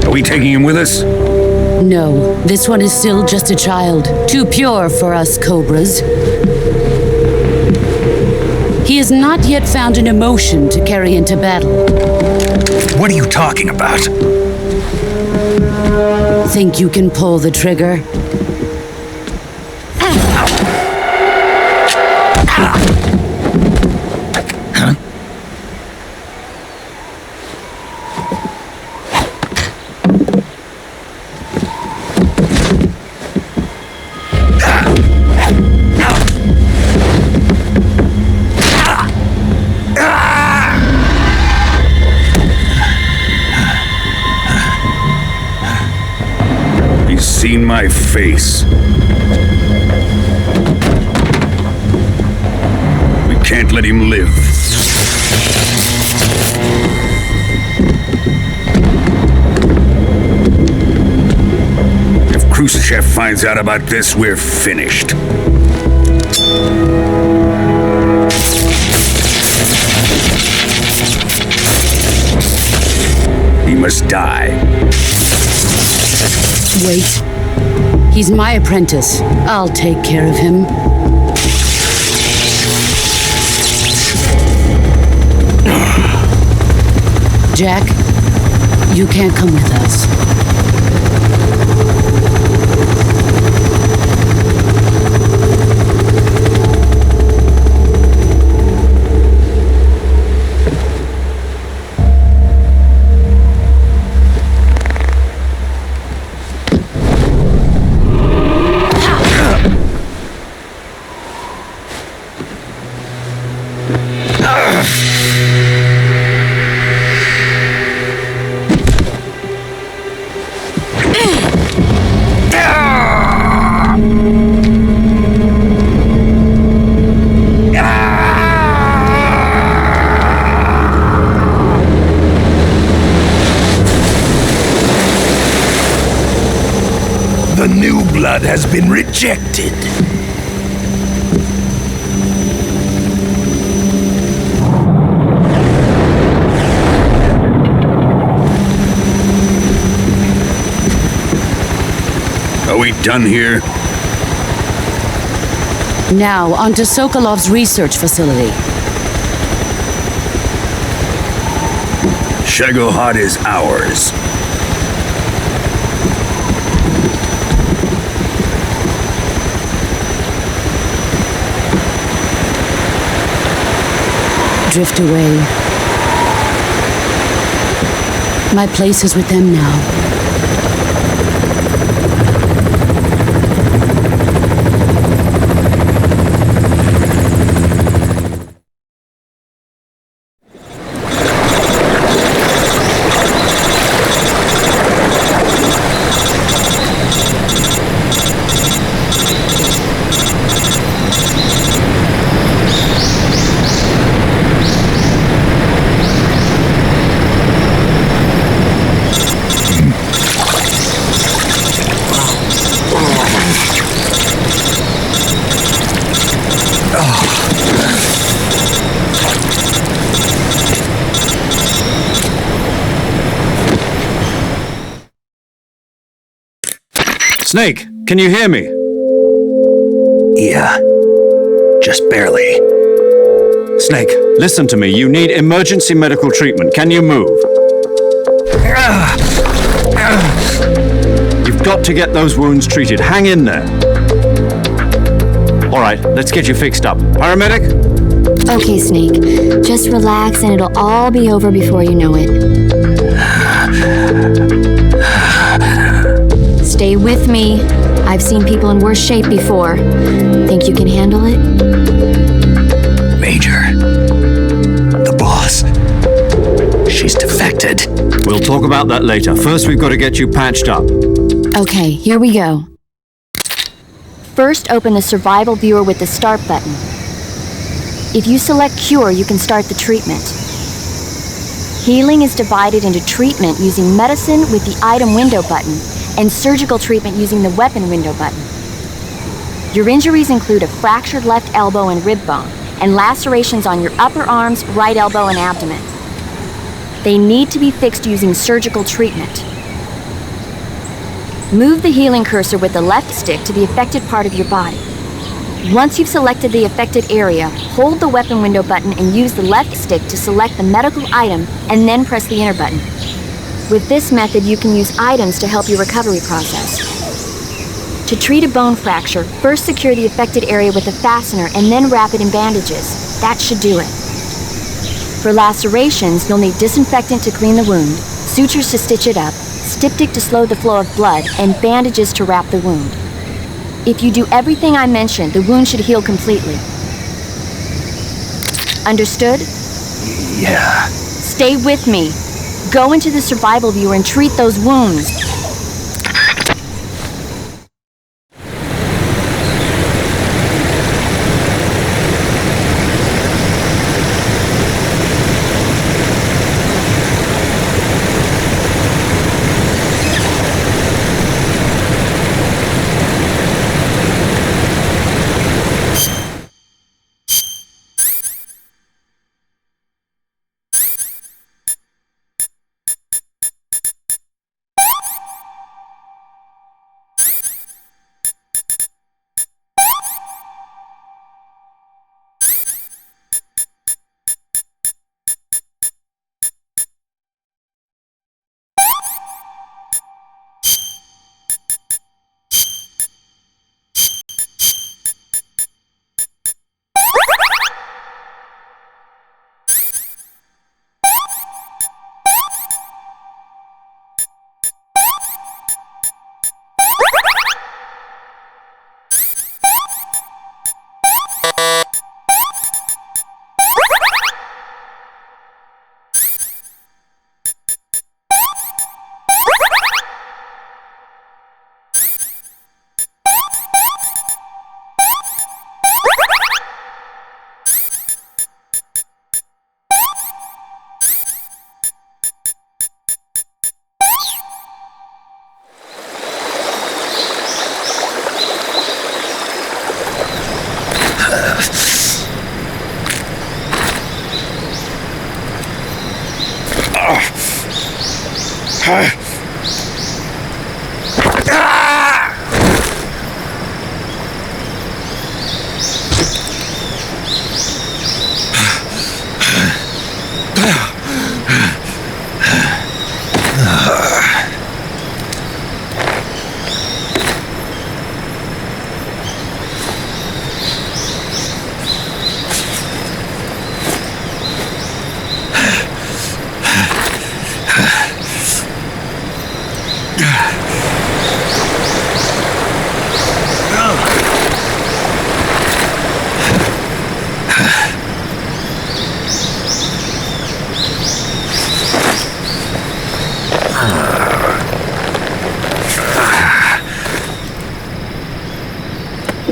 Are we taking him with us? No, this one is still just a child. Too pure for us Cobras. He has not yet found an emotion to carry into battle. What are you talking about? Think you can pull the trigger? Seen my face. We can't let him live. If Khrushchev finds out about this, we're finished. He must die. Wait. He's my apprentice. I'll take care of him. Jack, you can't come with us. blood has been rejected. Are we done here? Now, onto Sokolov's research facility. Shagohod is ours. Drift away. My place is with them now. Snake, can you hear me? Yeah. Just barely. Snake, listen to me. You need emergency medical treatment. Can you move? You've got to get those wounds treated. Hang in there. All right, let's get you fixed up. Paramedic? Okay, Snake. Just relax and it'll all be over before you know it. Stay with me. I've seen people in worse shape before. Think you can handle it? Major. The boss. She's defected. We'll talk about that later. First, we've got to get you patched up. Okay, here we go. First, open the survival viewer with the start button. If you select cure, you can start the treatment. Healing is divided into treatment using medicine with the item window button and surgical treatment using the weapon window button. Your injuries include a fractured left elbow and rib bone, and lacerations on your upper arms, right elbow, and abdomen. They need to be fixed using surgical treatment. Move the healing cursor with the left stick to the affected part of your body. Once you've selected the affected area, hold the weapon window button and use the left stick to select the medical item and then press the enter button. With this method, you can use items to help your recovery process. To treat a bone fracture, first secure the affected area with a fastener and then wrap it in bandages. That should do it. For lacerations, you'll need disinfectant to clean the wound, sutures to stitch it up, styptic to slow the flow of blood, and bandages to wrap the wound. If you do everything I mentioned, the wound should heal completely. Understood? Yeah. Stay with me. Go into the survival viewer and treat those wounds.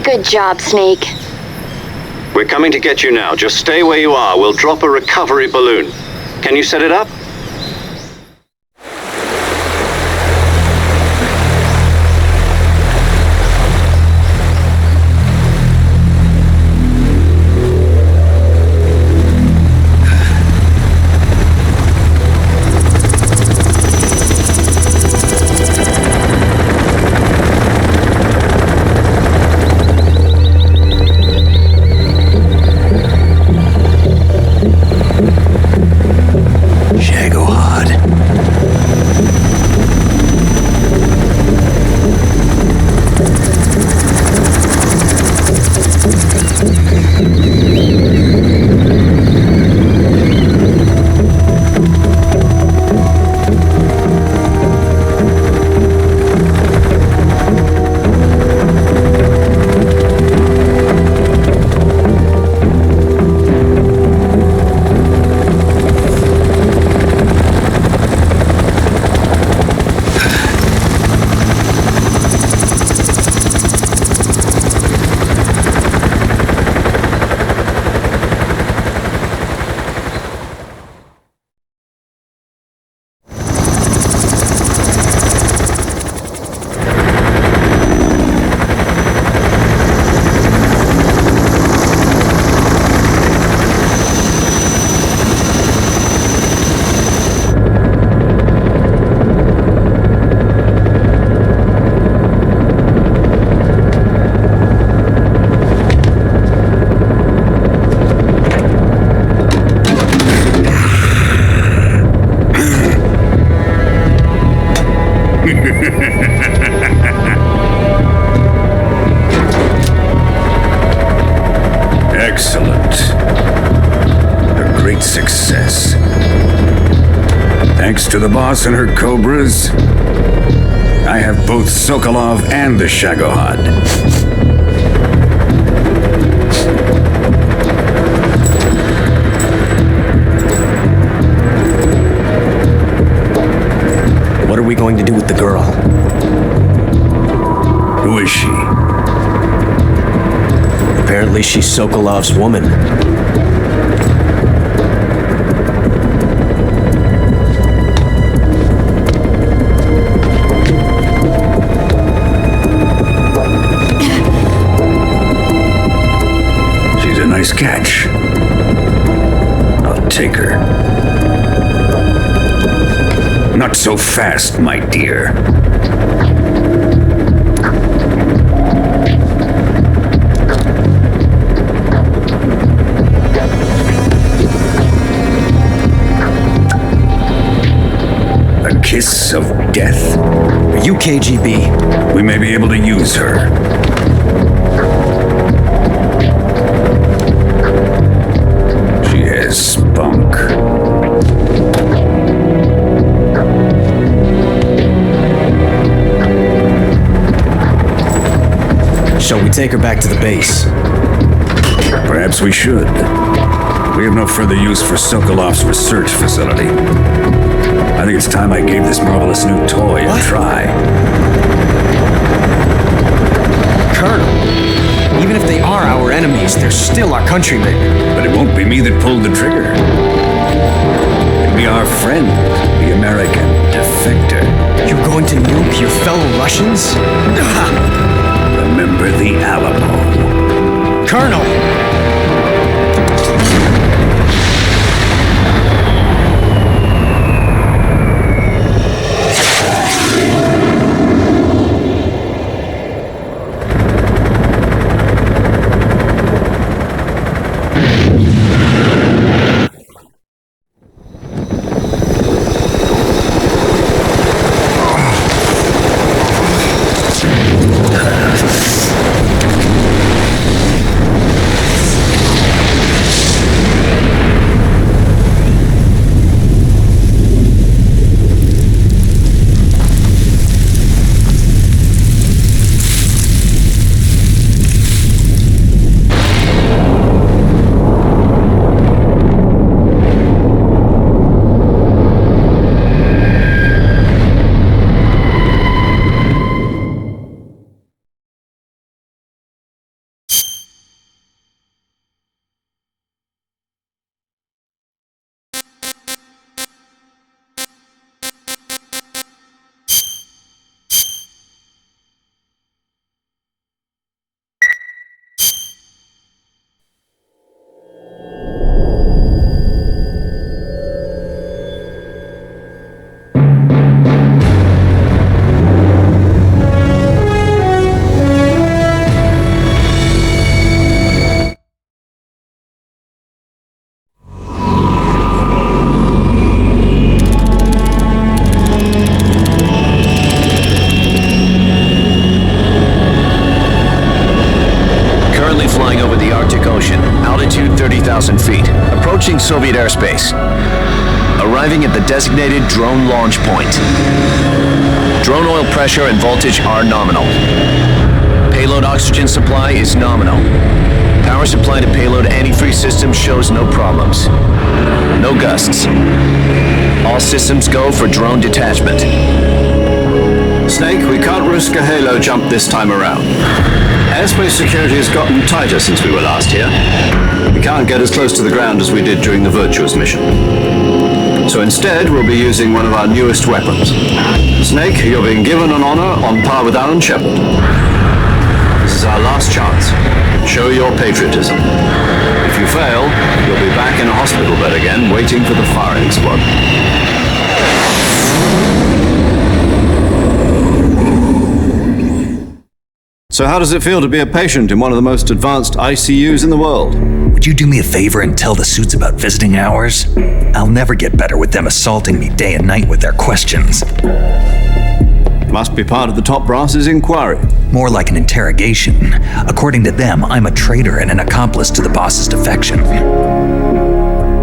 Good job, Snake. We're coming to get you now. Just stay where you are. We'll drop a recovery balloon. Can you set it up? Excellent. A great success. Thanks to the boss and her cobras, I have both Sokolov and the Shagohod. What are we going to do with the girl? Who is she? Apparently she's Sokolov's woman. She's a nice catch. I'll take her. Not so fast, my dear. A kiss of death. Are you KGB? We may be able to use her. She has spunk. Shall we take her back to the base? Perhaps we should. We have no further use for Sokolov's research facility. I think it's time I gave this marvelous new toy a try. Colonel, even if they are our enemies, they're still our countrymen. But it won't be me that pulled the trigger. It'll be our friend, the American defector. You're going to nuke your fellow Russians? Remember the Alamo. Colonel! Soviet airspace. Arriving at the designated drone launch point. Drone oil pressure and voltage are nominal. Payload oxygen supply is nominal. Power supply to payload antifreeze system shows no problems. No gusts. All systems go for drone detachment. Snake, we can't risk a halo jump this time around. Airspace security has gotten tighter since we were last here. We can't get as close to the ground as we did during the Virtuous mission. So instead, we'll be using one of our newest weapons. Snake, you're being given an honor on par with Alan Shepard. This is our last chance. Show your patriotism. If you fail, you'll be back in a hospital bed again, waiting for the firing squad. So how does it feel to be a patient in one of the most advanced ICUs in the world? Would you do me a favor and tell the suits about visiting hours? I'll never get better with them assaulting me day and night with their questions. Must be part of the top brass's inquiry. More like an interrogation. According to them, I'm a traitor and an accomplice to the boss's defection.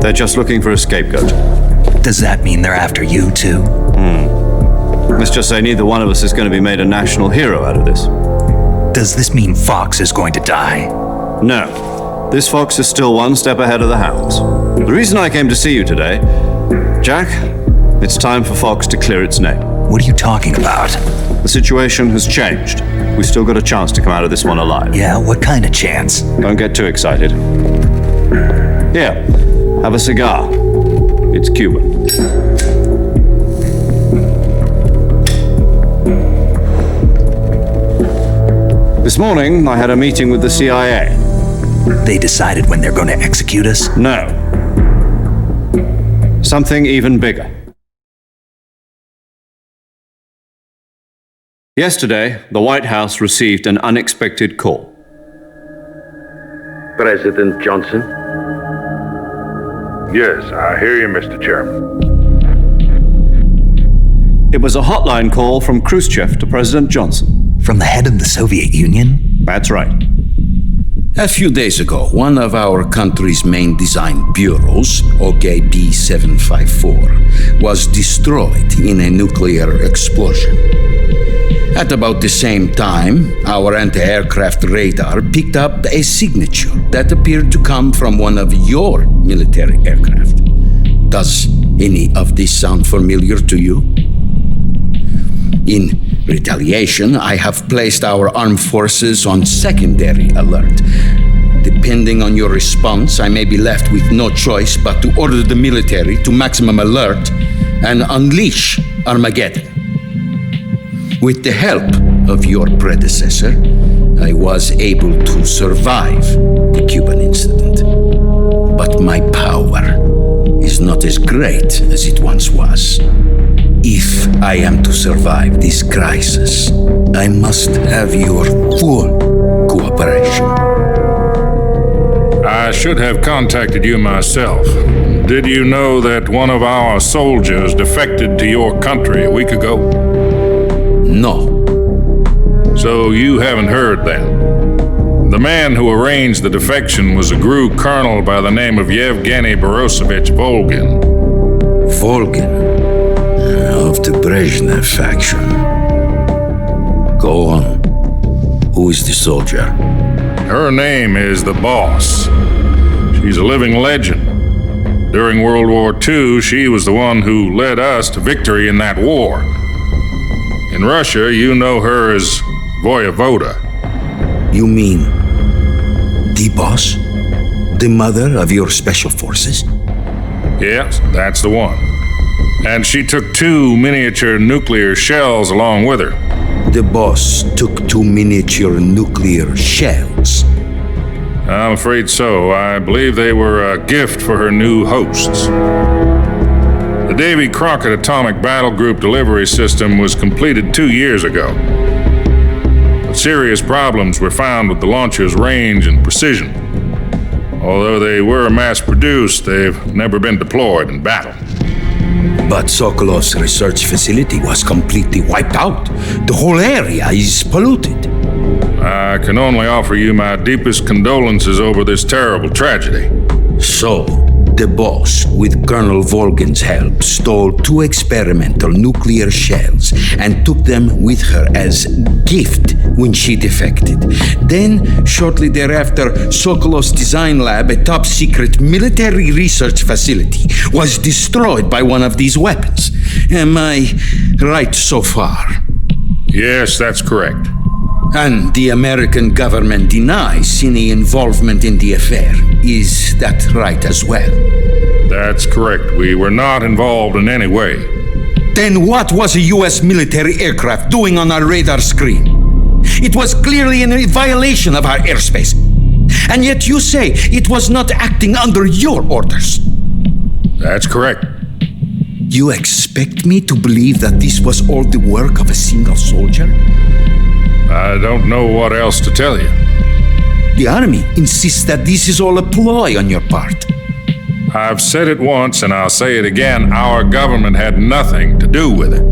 They're just looking for a scapegoat. Does that mean they're after you, too? Let's just say neither one of us is going to be made a national hero out of this. Does this mean Fox is going to die? No. This fox is still one step ahead of the hounds. The reason I came to see you today, Jack, it's time for Fox to clear its name. What are you talking about? The situation has changed. We've still got a chance to come out of this one alive. Yeah, what kind of chance? Don't get too excited. Here, have a cigar. It's Cuban. This morning, I had a meeting with the CIA. They decided when they're going to execute us? No. Something even bigger. Yesterday, the White House received an unexpected call. President Johnson? Yes, I hear you, Mr. Chairman. It was a hotline call from Khrushchev to President Johnson. From the head of the Soviet Union? That's right. A few days ago, one of our country's main design bureaus, OKB 754, was destroyed in a nuclear explosion. At about the same time, our anti-aircraft radar picked up a signature that appeared to come from one of your military aircraft. Does any of this sound familiar to you? In retaliation, I have placed our armed forces on secondary alert. Depending on your response, I may be left with no choice but to order the military to maximum alert and unleash Armageddon. With the help of your predecessor, I was able to survive the Cuban incident. But my power is not as great as it once was. If I am to survive this crisis, I must have your full cooperation. I should have contacted you myself. Did you know that one of our soldiers defected to your country a week ago? No. So you haven't heard then. The man who arranged the defection was a GRU colonel by the name of Yevgeny Borosovich Volgin. Volgin? Of the Brezhnev faction. Go on. Who is the soldier? Her name is the Boss. She's a living legend. During World War II, she was the one who led us to victory in that war. In Russia, you know her as Voyevoda. You mean the Boss? The mother of your special forces? Yes, that's the one. And she took 2 miniature nuclear shells along with her. The Boss took 2 miniature nuclear shells? I'm afraid so. I believe they were a gift for her new hosts. The Davy Crockett Atomic Battle Group delivery system was completed 2 years ago. But serious problems were found with the launcher's range and precision. Although they were mass-produced, they've never been deployed in battle. But Sokolov's research facility was completely wiped out. The whole area is polluted. I can only offer you my deepest condolences over this terrible tragedy. So, The boss, with Colonel Volgan's help, stole 2 experimental nuclear shells and took them with her as gift when she defected. Then, shortly thereafter, Sokolov's design lab, a top-secret military research facility, was destroyed by one of these weapons. Am I right so far? Yes, that's correct. And the American government denies any involvement in the affair. Is that right as well? That's correct. We were not involved in any way. Then what was a U.S. military aircraft doing on our radar screen? It was clearly in violation of our airspace. And yet you say it was not acting under your orders. That's correct. You expect me to believe that this was all the work of a single soldier? I don't know what else to tell you. The Army insists that this is all a ploy on your part. I've said it once and I'll say it again. Our government had nothing to do with it.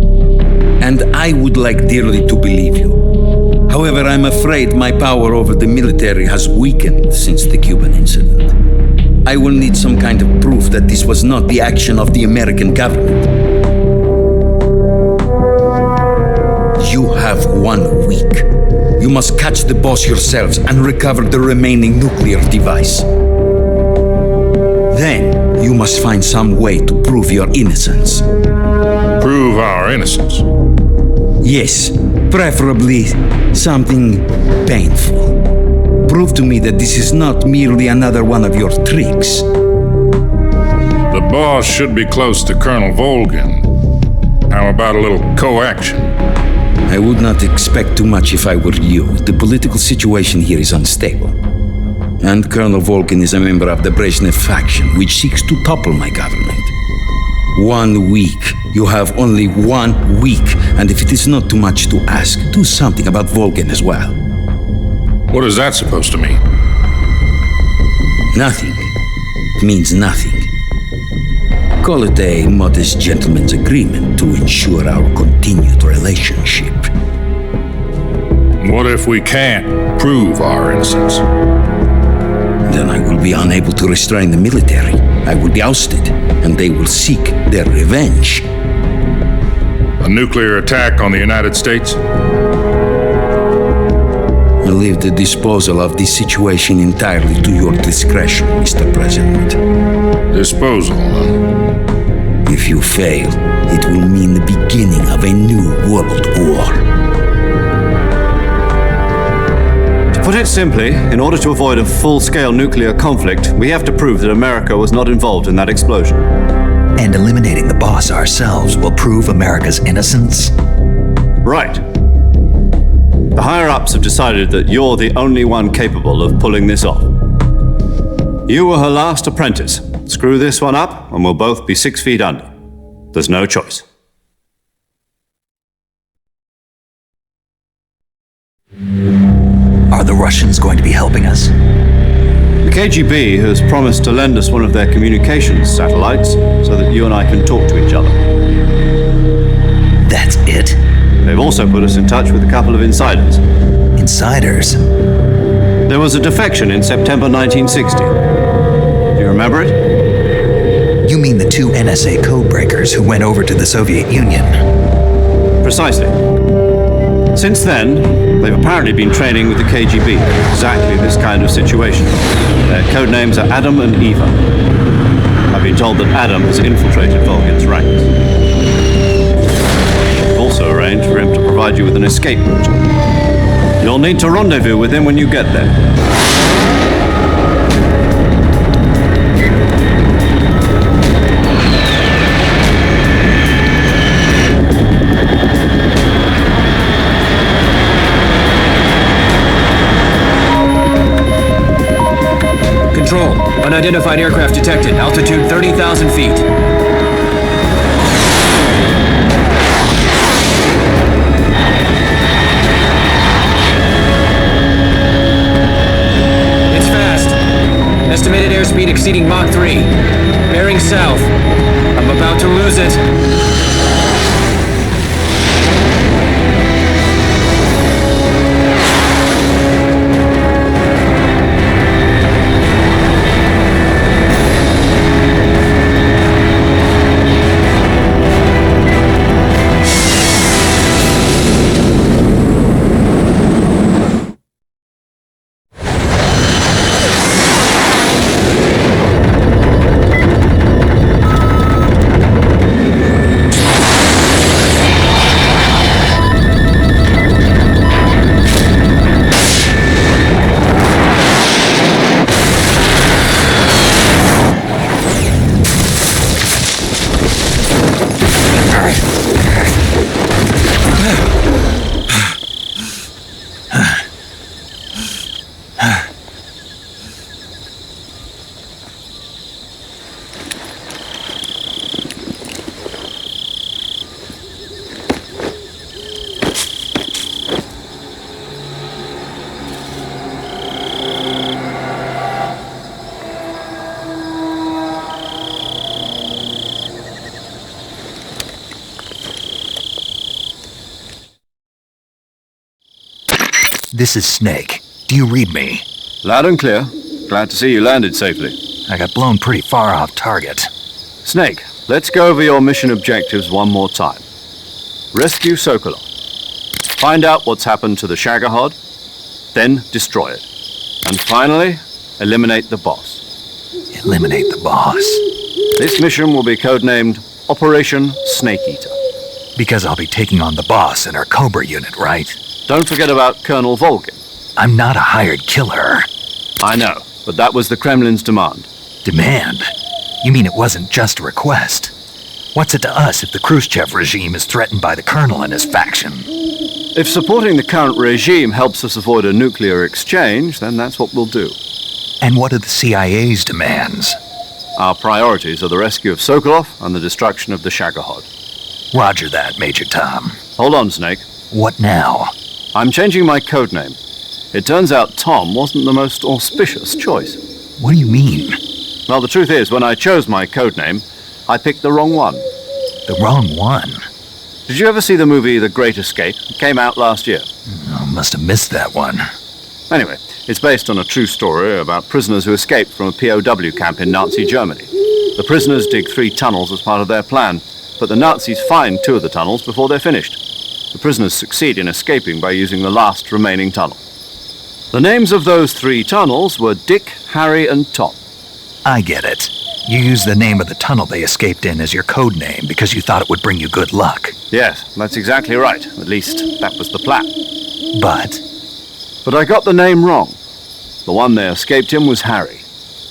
And I would like dearly to believe you. However, I'm afraid my power over the military has weakened since the Cuban incident. I will need some kind of proof that this was not the action of the American government. You have 1 week. You must catch the boss yourselves and recover the remaining nuclear device. Then, you must find some way to prove your innocence. Prove our innocence? Yes, preferably something painful. Prove to me that this is not merely another one of your tricks. The boss should be close to Colonel Volgan. How about a little co-action? I would not expect too much if I were you. The political situation here is unstable. And Colonel Volgan is a member of the Brezhnev faction, which seeks to topple my government. 1 week. You have only 1 week. And if it is not too much to ask, do something about Volgan as well. What is that supposed to mean? Nothing. It means nothing. Call it a modest gentleman's agreement to ensure our continued relationship. What if we can't prove our innocence? Then I will be unable to restrain the military. I will be ousted, and they will seek their revenge. A nuclear attack on the United States? I leave the disposal of this situation entirely to your discretion, Mr. President. Disposal, huh? If you fail, it will mean the beginning of a new world war. To put it simply, in order to avoid a full-scale nuclear conflict, we have to prove that America was not involved in that explosion. And eliminating the boss ourselves will prove America's innocence? Right. The higher-ups have decided that you're the only one capable of pulling this off. You were her last apprentice. Screw this one up, and we'll both be 6 feet under. There's no choice. Are the Russians going to be helping us? The KGB has promised to lend us one of their communications satellites so that you and I can talk to each other. That's it? They've also put us in touch with a couple of insiders. Insiders? There was a defection in September 1960. Do you remember it? You mean the 2 NSA codebreakers who went over to the Soviet Union? Precisely. Since then, they've apparently been training with the KGB for exactly this kind of situation. Their code names are Adam and Eva. I've been told that Adam has infiltrated Volgan's ranks. I've also arranged for him to provide you with an escape route. You'll need to rendezvous with him when you get there. Control. Unidentified aircraft detected. Altitude 30,000 feet. It's fast. Estimated airspeed exceeding Mach 3. Bearing south. I'm about to lose it. This is Snake. Do you read me? Loud and clear. Glad to see you landed safely. I got blown pretty far off target. Snake, let's go over your mission objectives one more time. Rescue Sokolov. Find out what's happened to the Shagohod, then destroy it. And finally, eliminate the boss. Eliminate the boss? This mission will be codenamed Operation Snake Eater. Because I'll be taking on the boss in our Cobra unit, right? Don't forget about Colonel Volgin. I'm not a hired killer. I know, but that was the Kremlin's demand. Demand? You mean it wasn't just a request? What's it to us if the Khrushchev regime is threatened by the Colonel and his faction? If supporting the current regime helps us avoid a nuclear exchange, then that's what we'll do. And what are the CIA's demands? Our priorities are the rescue of Sokolov and the destruction of the Shagohod. Roger that, Major Tom. Hold on, Snake. What now? I'm changing my codename. It turns out Tom wasn't the most auspicious choice. What do you mean? Well, the truth is, when I chose my codename, I picked the wrong one. The wrong one? Did you ever see the movie The Great Escape? It came out last year. I must have missed that one. Anyway, it's based on a true story about prisoners who escaped from a POW camp in Nazi Germany. The prisoners dig 3 tunnels as part of their plan, but the Nazis find 2 of the tunnels before they're finished. The prisoners succeed in escaping by using the last remaining tunnel. The names of those 3 tunnels were Dick, Harry, and Tom. I get it. You used the name of the tunnel they escaped in as your code name because you thought it would bring you good luck. Yes, that's exactly right. At least, that was the plan. But I got the name wrong. The one they escaped in was Harry.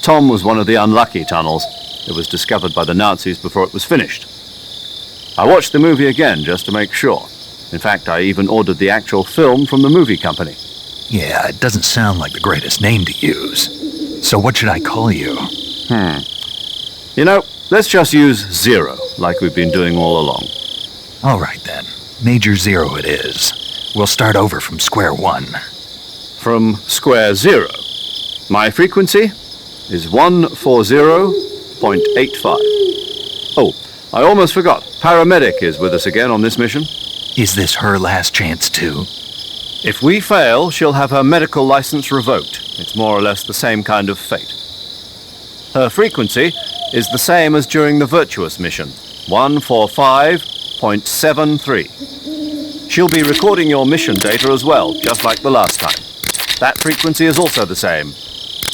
Tom was one of the unlucky tunnels. It was discovered by the Nazis before it was finished. I watched the movie again just to make sure. In fact, I even ordered the actual film from the movie company. Yeah, it doesn't sound like the greatest name to use. So what should I call you? You know, let's just use Zero, like we've been doing all along. All right, then. Major Zero it is. We'll start over from square one. From square zero. My frequency is 140.85. Oh, I almost forgot. Paramedic is with us again on this mission. Is this her last chance, too? If we fail, she'll have her medical license revoked. It's more or less the same kind of fate. Her frequency is the same as during the Virtuous mission, 145.73. She'll be recording your mission data as well, just like the last time. That frequency is also the same,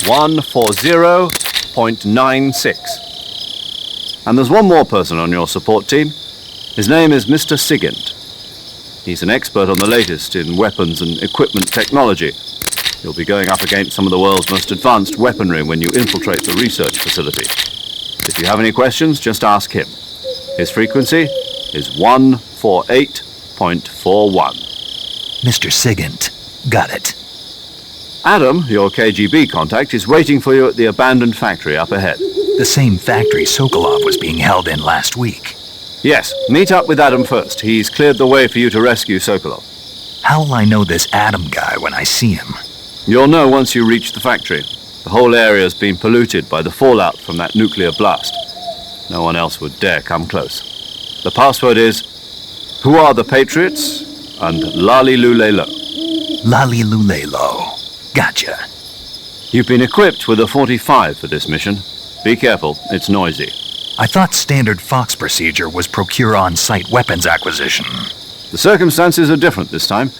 140.96. And there's one more person on your support team. His name is Mr. Sigint. He's an expert on the latest in weapons and equipment technology. You'll be going up against some of the world's most advanced weaponry when you infiltrate the research facility. If you have any questions, just ask him. His frequency is 148.41. Mr. Sigint. Got it. Adam, your KGB contact, is waiting for you at the abandoned factory up ahead. The same factory Sokolov was being held in last week. Yes, meet up with Adam first. He's cleared the way for you to rescue Sokolov. How will I know this Adam guy when I see him? You'll know once you reach the factory. The whole area's been polluted by the fallout from that nuclear blast. No one else would dare come close. The password is, "Who are the Patriots?" and "Lali Lulelo." Lali Lulelo. Gotcha. You've been equipped with a 45 for this mission. Be careful, it's noisy. I thought standard Fox procedure was procure on-site weapons acquisition. The circumstances are different this time.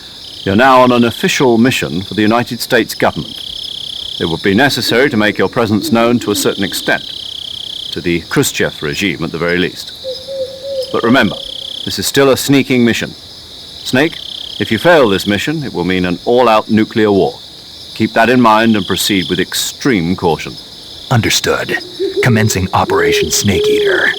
You're now on an official mission for the United States government. It would be necessary to make your presence known to a certain extent, to the Khrushchev regime at the very least. But remember, this is still a sneaking mission. Snake, if you fail this mission, it will mean an all-out nuclear war. Keep that in mind and proceed with extreme caution. Understood. Commencing Operation Snake Eater.